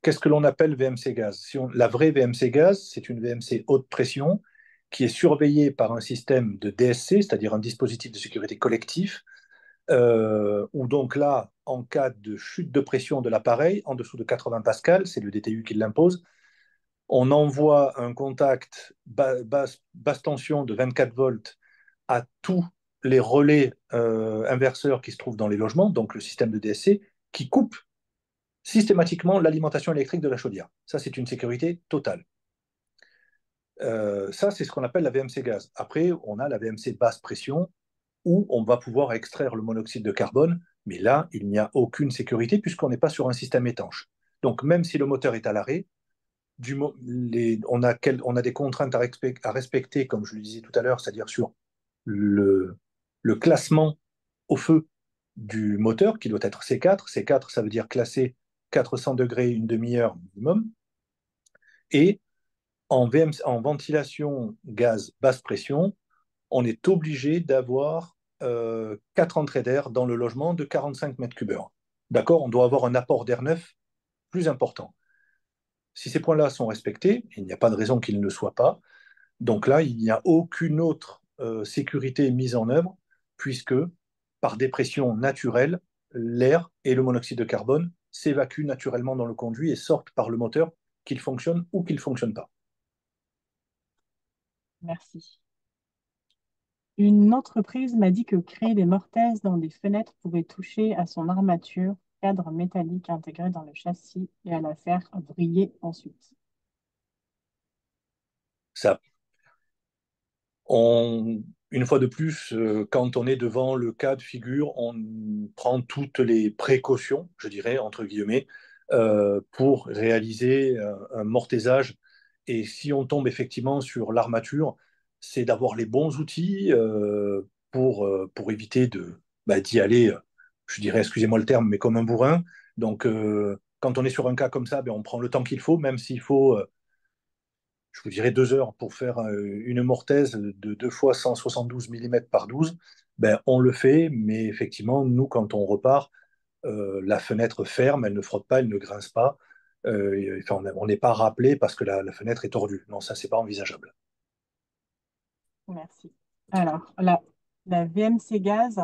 qu'est-ce que l'on appelle VMC gaz? La vraie VMC gaz, c'est une VMC haute pression qui est surveillée par un système de DSC, c'est-à-dire un dispositif de sécurité collectif, où donc là, en cas de chute de pression de l'appareil, en dessous de 80 pascal, c'est le DTU qui l'impose, on envoie un contact basse tension de 24 volts à tous les relais inverseurs qui se trouvent dans les logements, donc le système de DSC, qui coupe systématiquement l'alimentation électrique de la chaudière. Ça, c'est une sécurité totale. Ça, c'est ce qu'on appelle la VMC gaz. Après, on a la VMC basse pression, où on va pouvoir extraire le monoxyde de carbone, mais là, il n'y a aucune sécurité puisqu'on n'est pas sur un système étanche. Donc, même si le moteur est à l'arrêt, on a des contraintes à respecter, comme je le disais tout à l'heure, c'est-à-dire sur le, le classement au feu du moteur, qui doit être C4. C4, ça veut dire classé 400 degrés une demi-heure minimum. Et en ventilation gaz basse pression, on est obligé d'avoir 4 entrées d'air dans le logement de 45 mètres cubes heure. D'accord. On doit avoir un apport d'air neuf plus important. Si ces points-là sont respectés, il n'y a pas de raison qu'ils ne le soient pas. Donc là, il n'y a aucune autre sécurité mise en œuvre, puisque par dépression naturelle, l'air et le monoxyde de carbone s'évacuent naturellement dans le conduit et sortent par le moteur, qu'il fonctionne ou qu'il ne fonctionne pas. Merci. Une entreprise m'a dit que créer des mortaises dans des fenêtres pouvait toucher à son armature, cadre métallique intégré dans le châssis et à la faire vriller ensuite. Ça, on, une fois de plus, quand on est devant le cas de figure, on prend toutes les précautions, je dirais, entre guillemets, pour réaliser un mortaisage. Et si on tombe effectivement sur l'armature, c'est d'avoir les bons outils pour éviter d'y aller, je dirais, excusez-moi le terme, mais comme un bourrin. Donc, quand on est sur un cas comme ça, on prend le temps qu'il faut, même s'il faut je vous dirais 2 heures pour faire une mortaise de 2 fois 172 mm par 12, on le fait, mais effectivement, nous, quand on repart, la fenêtre ferme, elle ne frotte pas, elle ne grince pas. Enfin, on n'est pas rappelé parce que la fenêtre est tordue. Non, ça, c'est pas envisageable. Merci. Alors, la VMC gaz,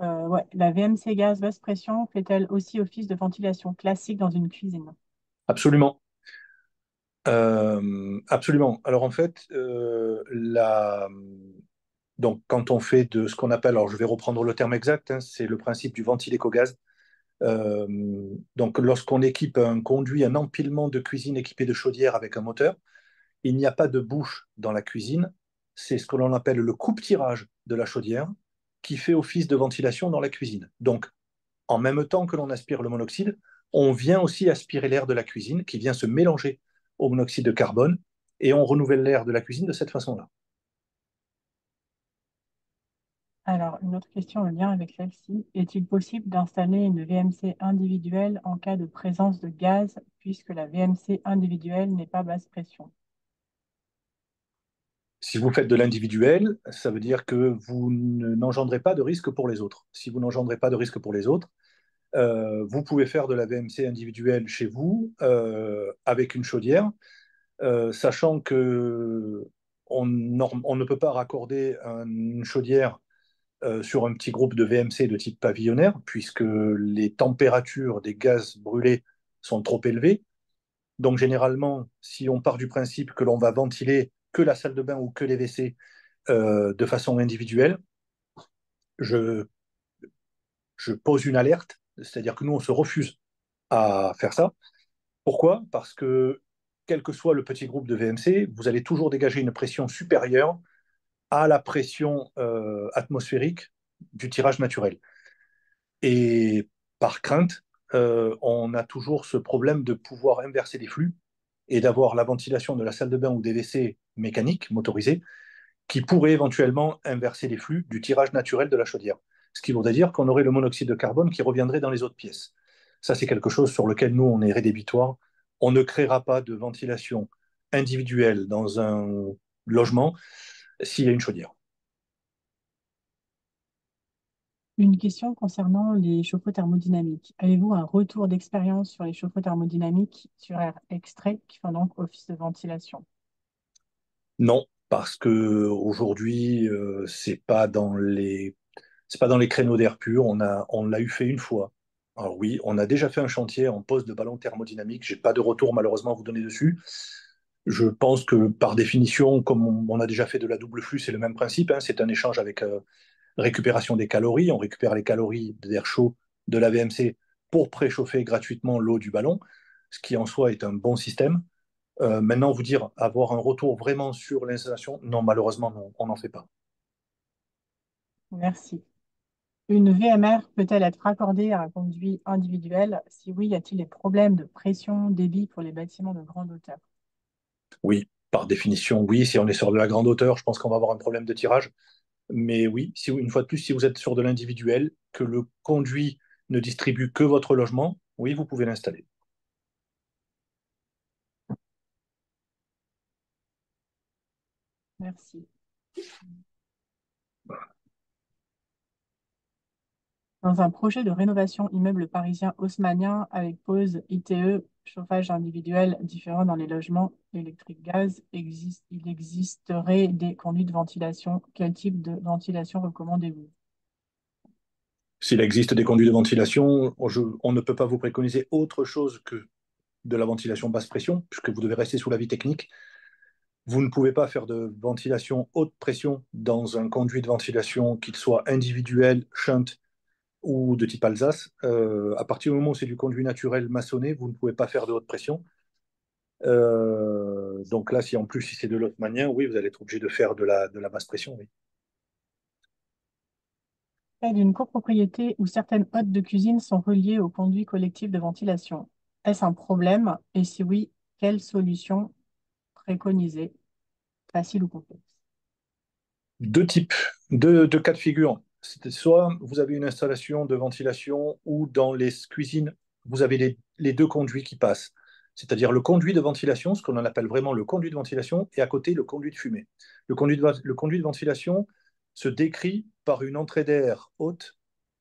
ouais, la VMC gaz basse pression fait-elle aussi office de ventilation classique dans une cuisine? Absolument. Absolument. Alors en fait, donc quand on fait de ce qu'on appelle, alors je vais reprendre le terme exact, hein, c'est le principe du ventile-éco-gaz. Euh, donc, lorsqu'on équipe un conduit, un empilement de cuisine équipé de chaudière avec un moteur, il n'y a pas de bouche dans la cuisine. C'est ce que l'on appelle le coupe-tirage de la chaudière qui fait office de ventilation dans la cuisine. Donc, en même temps que l'on aspire le monoxyde, on vient aussi aspirer l'air de la cuisine qui vient se mélanger au monoxyde de carbone et on renouvelle l'air de la cuisine de cette façon-là. Alors, une autre question en lien avec celle-ci. Est-il possible d'installer une VMC individuelle en cas de présence de gaz puisque la VMC individuelle n'est pas basse pression? Si vous faites de l'individuel, ça veut dire que vous n'engendrez pas de risque pour les autres. Si vous n'engendrez pas de risque pour les autres, vous pouvez faire de la VMC individuelle chez vous avec une chaudière, sachant que on ne peut pas raccorder une chaudière sur un petit groupe de VMC de type pavillonnaire, puisque les températures des gaz brûlés sont trop élevées. Donc généralement, si on part du principe que l'on va ventiler que la salle de bain ou que les WC de façon individuelle, je, je pose une alerte, c'est-à-dire que nous, on se refuse à faire ça. Pourquoi? Parce que quel que soit le petit groupe de VMC, vous allez toujours dégager une pression supérieure à la pression atmosphérique du tirage naturel. Et par crainte, on a toujours ce problème de pouvoir inverser les flux et d'avoir la ventilation de la salle de bain ou des WC mécaniques, motorisés, qui pourrait éventuellement inverser les flux du tirage naturel de la chaudière. Ce qui voudrait dire qu'on aurait le monoxyde de carbone qui reviendrait dans les autres pièces. Ça, c'est quelque chose sur lequel nous, on est rédhibitoire. On ne créera pas de ventilation individuelle dans un logement s'il y a une chaudière. Une question concernant les chauffe-eau thermodynamiques. Avez-vous un retour d'expérience sur les chauffe-eau thermodynamiques sur air extrait qui font donc office de ventilation? Non, parce que aujourd'hui, c'est pas dans les créneaux d'air pur. On l'a eu fait une fois. Alors oui, on a déjà fait un chantier en pose de ballon thermodynamique. J'ai pas de retour malheureusement à vous donner dessus. Je pense que par définition, comme on a déjà fait de la double flux, c'est le même principe, hein. C'est un échange avec récupération des calories. On récupère les calories d'air chaud de la VMC pour préchauffer gratuitement l'eau du ballon, ce qui en soi est un bon système. Maintenant, vous dire avoir un retour vraiment sur l'installation, non, malheureusement, non, on n'en fait pas. Merci. Une VMR peut-elle être raccordée à un conduit individuel? Si oui, y a-t-il des problèmes de pression, débit pour les bâtiments de grande hauteur? Oui, par définition, oui. Si on est sur de la grande hauteur, je pense qu'on va avoir un problème de tirage. Mais oui, si, une fois de plus, si vous êtes sur de l'individuel, que le conduit ne distribue que votre logement, oui, vous pouvez l'installer. Merci. Dans un projet de rénovation immeuble parisien haussmannien avec pose ITE, chauffage individuel différent dans les logements électriques gaz, il existerait des conduits de ventilation. Quel type de ventilation recommandez-vous? S'il existe des conduits de ventilation, on ne peut pas vous préconiser autre chose que de la ventilation basse pression, puisque vous devez rester sous l'avis technique. Vous ne pouvez pas faire de ventilation haute pression dans un conduit de ventilation, qu'il soit individuel, shunt ou de type Alsace. À partir du moment où c'est du conduit naturel maçonné, vous ne pouvez pas faire de haute pression. Donc là, si en plus si c'est de l'autre manière, oui, vous allez être obligé de faire de la basse pression. Oui. Près d'une copropriété où certaines hottes de cuisine sont reliées au conduit collectif de ventilation. Est-ce un problème? Et si oui, quelle solution préconiser? Facile ou complexe? Deux types, deux cas de figure. Soit vous avez une installation de ventilation ou dans les cuisines, vous avez les deux conduits qui passent. C'est-à-dire le conduit de ventilation, ce qu'on en appelle vraiment le conduit de ventilation, et à côté le conduit de fumée. Le conduit de ventilation se décrit par une entrée d'air haute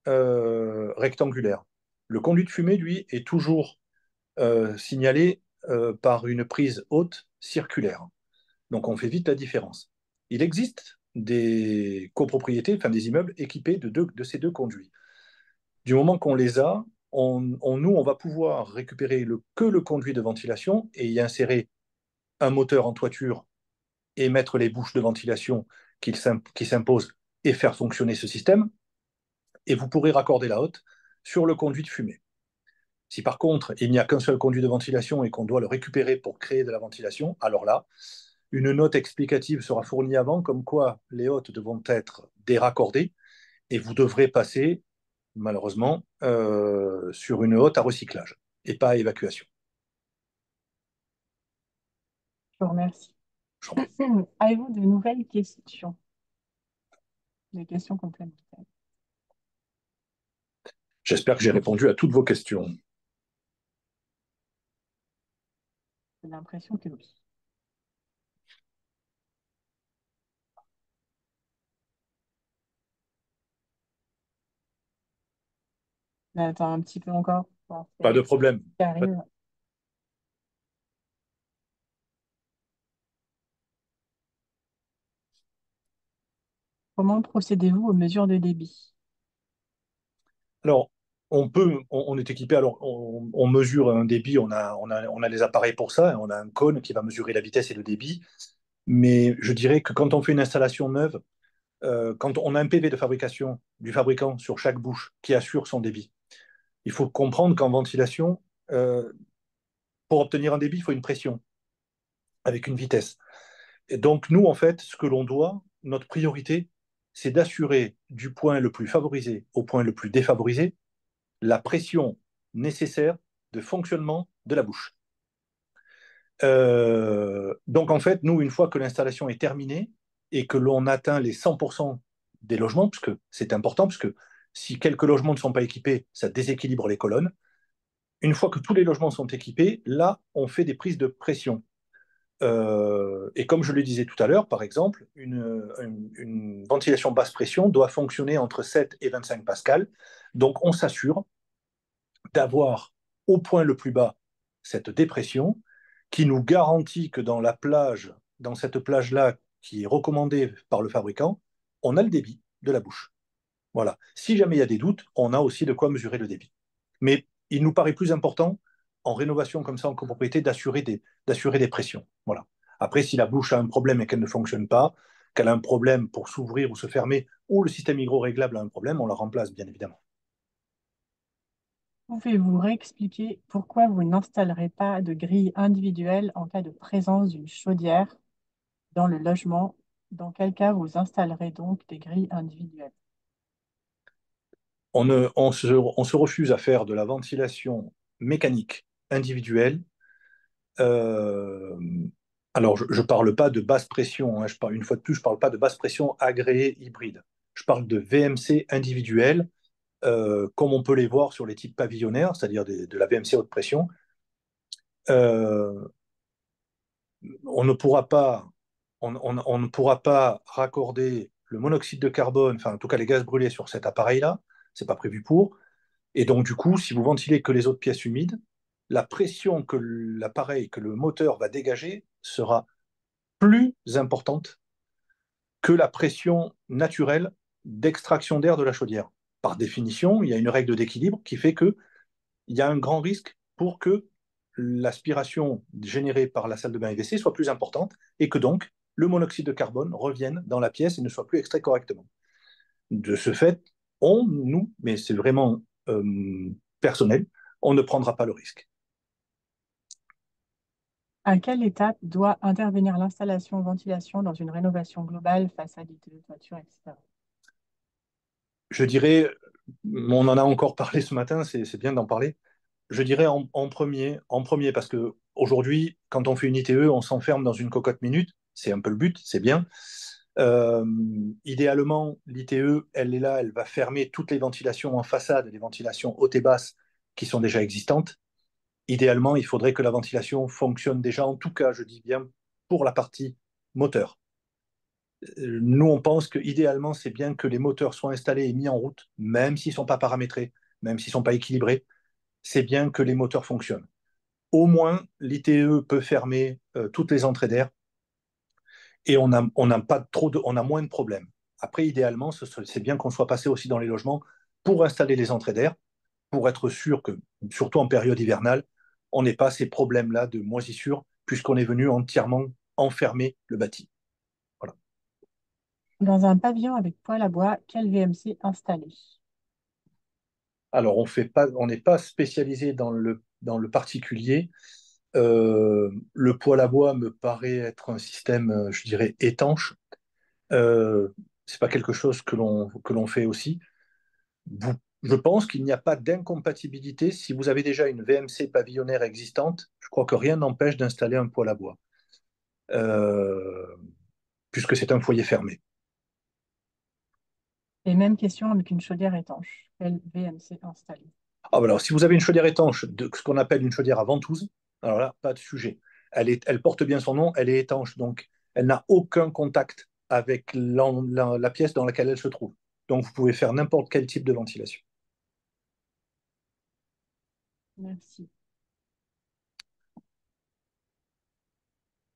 rectangulaire. Le conduit de fumée, lui, est toujours signalé par une prise haute circulaire. Donc on fait vite la différence. Il existe des copropriétés, enfin des immeubles équipés de ces deux conduits. Du moment qu'on les a, nous, on va pouvoir récupérer que le conduit de ventilation et y insérer un moteur en toiture et mettre les bouches de ventilation qui s'imposent et faire fonctionner ce système. Et vous pourrez raccorder la hotte sur le conduit de fumée. Si par contre, il n'y a qu'un seul conduit de ventilation et qu'on doit le récupérer pour créer de la ventilation, alors là, une note explicative sera fournie avant, comme quoi les hôtes devront être déraccordées et vous devrez passer, malheureusement, sur une hotte à recyclage et pas à évacuation. Je vous remercie. J'en prie. Avez-vous de nouvelles questions? Des questions complémentaires? J'espère que j'ai répondu à toutes vos questions. J'ai l'impression que oui. Attends un petit peu encore. Bon, Pas de problème. ça arrive. Comment procédez-vous aux mesures de débit? Alors, on est équipé, alors on mesure un débit, on a les appareils pour ça, on a un cône qui va mesurer la vitesse et le débit, mais je dirais que quand on fait une installation neuve, quand on a un PV de fabrication du fabricant sur chaque bouche qui assure son débit, il faut comprendre qu'en ventilation, euh, pour obtenir un débit, il faut une pression avec une vitesse. Et donc, nous, en fait, ce que l'on doit, notre priorité, c'est d'assurer du point le plus favorisé au point le plus défavorisé la pression nécessaire de fonctionnement de la bouche. Donc, en fait, nous, une fois que l'installation est terminée et que l'on atteint les 100% des logements, parce que c'est important, parce que si quelques logements ne sont pas équipés, ça déséquilibre les colonnes. Une fois que tous les logements sont équipés, là, on fait des prises de pression. Et comme je le disais tout à l'heure, par exemple, une ventilation basse pression doit fonctionner entre 7 et 25 pascal. Donc, on s'assure d'avoir au point le plus bas cette dépression qui nous garantit que dans cette plage-là qui est recommandée par le fabricant, on a le débit de la bouche. Voilà. Si jamais il y a des doutes, on a aussi de quoi mesurer le débit. Mais il nous paraît plus important, en rénovation comme ça, en copropriété, d'assurer des pressions. Voilà. Après, si la bouche a un problème et qu'elle ne fonctionne pas, qu'elle a un problème pour s'ouvrir ou se fermer, ou le système hydro-réglable a un problème, on la remplace, bien évidemment. Pouvez-vous réexpliquer pourquoi vous n'installerez pas de grille individuelle en cas de présence d'une chaudière dans le logement? Dans quel cas vous installerez donc des grilles individuelles? On se refuse à faire de la ventilation mécanique individuelle. Euh, alors, je ne parle pas de basse pression, hein, une fois de plus, je ne parle pas de basse pression agréée hybride. Je parle de VMC individuelle, comme on peut les voir sur les types pavillonnaires, c'est-à-dire de la VMC haute pression. Euh, on ne pourra pas, on ne pourra pas raccorder le monoxyde de carbone, enfin en tout cas les gaz brûlés sur cet appareil-là, c'est pas prévu pour. Et donc du coup, si vous ventilez que les autres pièces humides, la pression que l'appareil, que le moteur va dégager sera plus importante que la pression naturelle d'extraction d'air de la chaudière. par définition, il y a une règle d'équilibre qui fait qu'il y a un grand risque pour que l'aspiration générée par la salle de bain et WC soit plus importante et que donc le monoxyde de carbone revienne dans la pièce et ne soit plus extrait correctement. De ce fait, nous, mais c'est vraiment personnel, on ne prendra pas le risque. À quelle étape doit intervenir l'installation ventilation dans une rénovation globale, façade, toiture, etc. Je dirais, on en a encore parlé ce matin, c'est bien d'en parler. Je dirais en premier, parce que aujourd'hui, quand on fait une ITE, on s'enferme dans une cocotte minute. C'est un peu le but, c'est bien. Euh, Idéalement, l'ITE, elle est là, elle va fermer toutes les ventilations en façade, les ventilations hautes et basses qui sont déjà existantes. Idéalement, il faudrait que la ventilation fonctionne déjà, en tout cas, je dis bien, pour la partie moteur. Nous, on pense que idéalement, c'est bien que les moteurs soient installés et mis en route, même s'ils ne sont pas paramétrés, même s'ils ne sont pas équilibrés. C'est bien que les moteurs fonctionnent. Au moins, l'ITE peut fermer toutes les entrées d'air et on a moins de problèmes. Après, idéalement, c'est bien qu'on soit passé aussi dans les logements pour installer les entrées d'air, pour être sûr que, surtout en période hivernale, on n'ait pas ces problèmes-là de moisissure, puisqu'on est venu entièrement enfermer le bâti. Voilà. Dans un pavillon avec poêle à bois, quel VMC installer? Alors, on n'est pas spécialisé dans le particulier. Le poêle à bois me paraît être un système, je dirais, étanche. Euh, c'est pas quelque chose que l'on fait aussi. Vous- je pense qu'il n'y a pas d'incompatibilité. Si vous avez déjà une VMC pavillonnaire existante, je crois que rien n'empêche d'installer un poêle à bois, euh, puisque c'est un foyer fermé. Et même question avec une chaudière étanche. Quel VMC installer? Ah, bah alors, si vous avez une chaudière étanche, ce qu'on appelle une chaudière à ventouse, alors là, pas de sujet. Elle porte bien son nom, elle est étanche, donc elle n'a aucun contact avec la pièce dans laquelle elle se trouve. Donc, vous pouvez faire n'importe quel type de ventilation. Merci.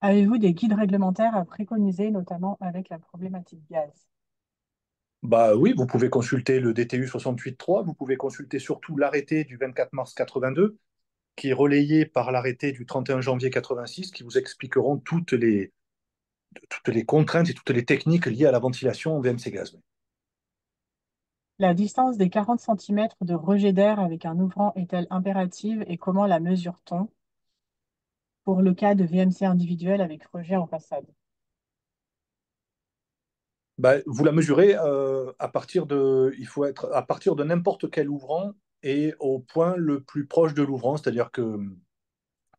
Avez-vous des guides réglementaires à préconiser, notamment avec la problématique gaz? Bah oui, vous pouvez consulter le DTU 68.3, vous pouvez consulter surtout l'arrêté du 24 mars 82, qui est relayé par l'arrêté du 31 janvier 86, qui vous expliqueront toutes les contraintes et toutes les techniques liées à la ventilation en VMC gaz. La distance des 40 centimètres de rejet d'air avec un ouvrant est-elle impérative et comment la mesure-t-on pour le cas de VMC individuel avec rejet en façade? Bah, vous la mesurez il faut être à partir de n'importe quel ouvrant et au point le plus proche de l'ouvrant, c'est-à-dire que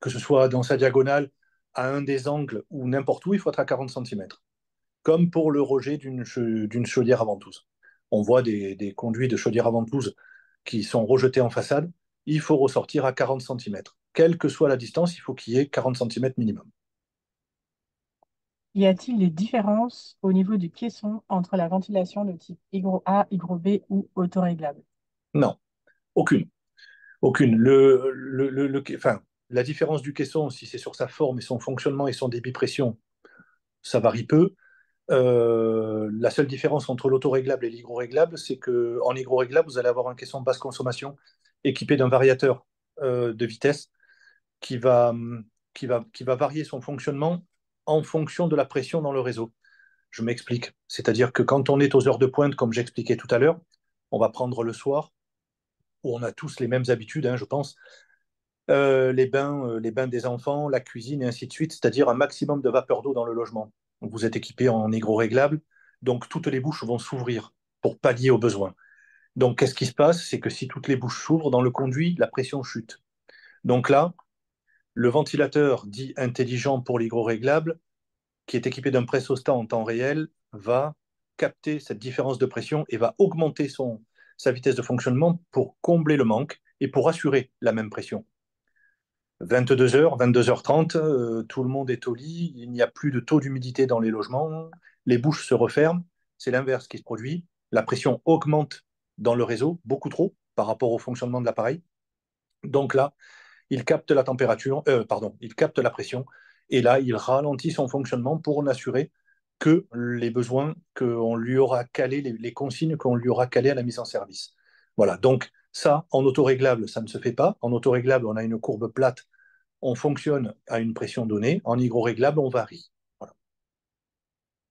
ce soit dans sa diagonale, à un des angles ou n'importe où, il faut être à 40 centimètres. Comme pour le rejet d'une chaudière à ventouse. On voit des conduits de chaudière à ventouse qui sont rejetés en façade, il faut ressortir à 40 centimètres. Quelle que soit la distance, il faut qu'il y ait 40 centimètres minimum. Y a-t-il des différences au niveau du caisson entre la ventilation de type hygro A, hygro B ou autoréglable? Non, aucune. Aucune. Enfin, la différence du caisson, si c'est sur sa forme et son fonctionnement et son débit pression, ça varie peu. La seule différence entre l'autoréglable et l'hygroréglable, c'est qu'en hygroréglable, vous allez avoir un caisson basse consommation équipé d'un variateur de vitesse qui va, qui va varier son fonctionnement en fonction de la pression dans le réseau. Je m'explique. C'est-à-dire que quand on est aux heures de pointe, comme j'expliquais tout à l'heure, on va prendre le soir, où on a tous les mêmes habitudes, hein, je pense, les bains des enfants, la cuisine et ainsi de suite, c'est-à-dire un maximum de vapeur d'eau dans le logement. Donc, vous êtes équipé en hygro-réglable, donc toutes les bouches vont s'ouvrir pour pallier aux besoins. Donc, qu'est-ce qui se passe? C'est que si toutes les bouches s'ouvrent dans le conduit, la pression chute. Donc là, le ventilateur dit intelligent pour l'hygro-réglable, qui est équipé d'un pressostat en temps réel, va capter cette différence de pression et va augmenter sa vitesse de fonctionnement pour combler le manque et pour assurer la même pression. 22h, 22h30, tout le monde est au lit, il n'y a plus de taux d'humidité dans les logements, les bouches se referment, c'est l'inverse qui se produit, la pression augmente dans le réseau, beaucoup trop, par rapport au fonctionnement de l'appareil. Donc là, il capte la température, il capte la pression, et là, il ralentit son fonctionnement pour assurer que les besoins qu'on lui aura calés, les consignes qu'on lui aura calées à la mise en service. Voilà, donc ça, en autoréglable, ça ne se fait pas. En autoréglable, on a une courbe plate, on fonctionne à une pression donnée. En hygroréglable, on varie. Voilà.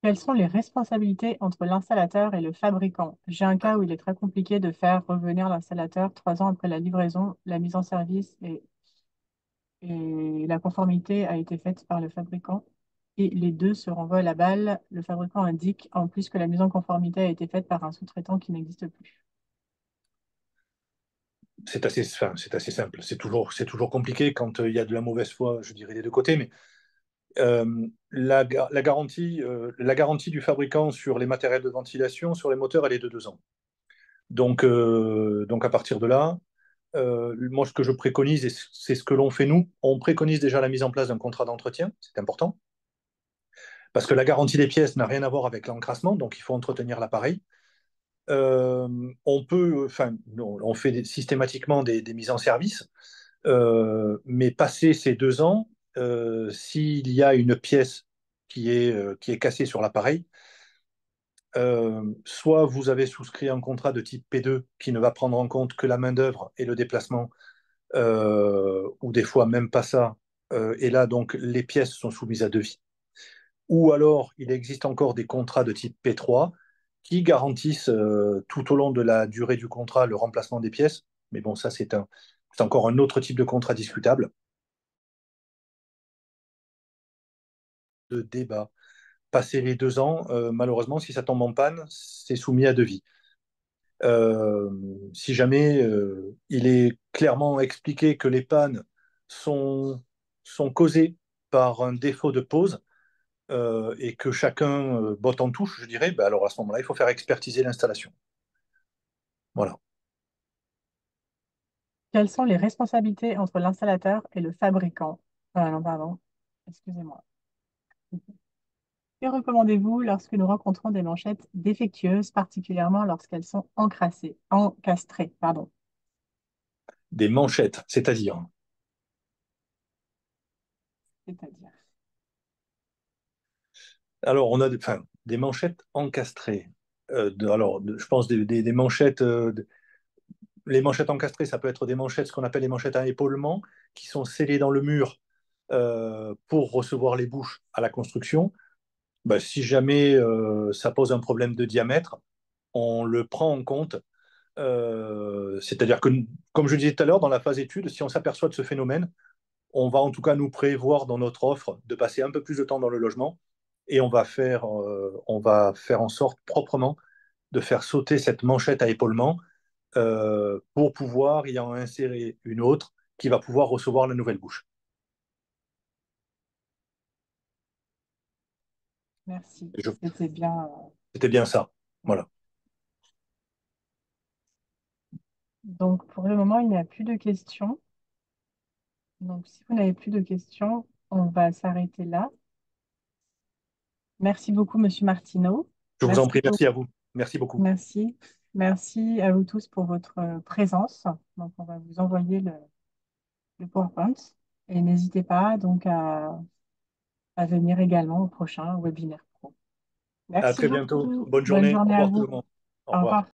Quelles sont les responsabilités entre l'installateur et le fabricant? J'ai un cas où il est très compliqué de faire revenir l'installateur 3 ans après la livraison, la mise en service et la conformité a été faite par le fabricant. Et les deux se renvoient à la balle. Le fabricant indique en plus que la mise en conformité a été faite par un sous-traitant qui n'existe plus. C'est assez simple. C'est toujours compliqué quand il y a de la mauvaise foi, je dirais, des deux côtés, mais la garantie du fabricant sur les matériels de ventilation, sur les moteurs, elle est de 2 ans. Donc à partir de là, moi, ce que je préconise, et c'est ce que l'on fait nous, on préconise déjà la mise en place d'un contrat d'entretien, c'est important, parce que la garantie des pièces n'a rien à voir avec l'encrassement, donc il faut entretenir l'appareil. On fait systématiquement des mises en service, mais passé ces 2 ans, s'il y a une pièce qui est cassée sur l'appareil, soit vous avez souscrit un contrat de type P2 qui ne va prendre en compte que la main-d'œuvre et le déplacement, ou des fois même pas ça, et là donc les pièces sont soumises à devis. Ou alors il existe encore des contrats de type P3 qui garantissent tout au long de la durée du contrat le remplacement des pièces, mais bon ça c'est encore un autre type de contrat discutable. De débat. Passer les 2 ans, malheureusement, si ça tombe en panne, c'est soumis à devis. Euh, Si jamais il est clairement expliqué que les pannes sont, sont causées par un défaut de pose, et que chacun botte en touche, je dirais, ben alors à ce moment-là, il faut faire expertiser l'installation. Voilà. Quelles sont les responsabilités entre l'installateur et le fabricant? Non, pardon, excusez-moi. Que recommandez-vous lorsque nous rencontrons des manchettes défectueuses, particulièrement lorsqu'elles sont encastrées, pardon, Des manchettes, c'est-à-dire. c'est-à-dire. Alors, on a des manchettes encastrées. Je pense des manchettes. Les manchettes encastrées, ça peut être des manchettes, ce qu'on appelle les manchettes à épaulement, qui sont scellées dans le mur pour recevoir les bouches à la construction. Ben, si jamais ça pose un problème de diamètre, on le prend en compte. C'est-à-dire que, comme je disais tout à l'heure, dans la phase étude, si on s'aperçoit de ce phénomène, on va en tout cas nous prévoir dans notre offre de passer un peu plus de temps dans le logement et on va faire en sorte proprement de faire sauter cette manchette à épaulement pour pouvoir y en insérer une autre qui va pouvoir recevoir la nouvelle bouche. Merci, Et c'était bien. C'était bien ça. Ouais. Voilà. Donc, pour le moment, il n'y a plus de questions. Donc, si vous n'avez plus de questions, on va s'arrêter là. Merci beaucoup, Monsieur Martineau. Je vous en Merci prie, pour- merci à vous. Merci beaucoup. Merci. Merci à vous tous pour votre présence. Donc, on va vous envoyer le PowerPoint. Et n'hésitez pas donc à venir également au prochain webinaire pro. À Merci très bientôt. beaucoup. Bonne Bonne journée. Au journée à revoir tout vous. le monde. Au Au revoir. revoir.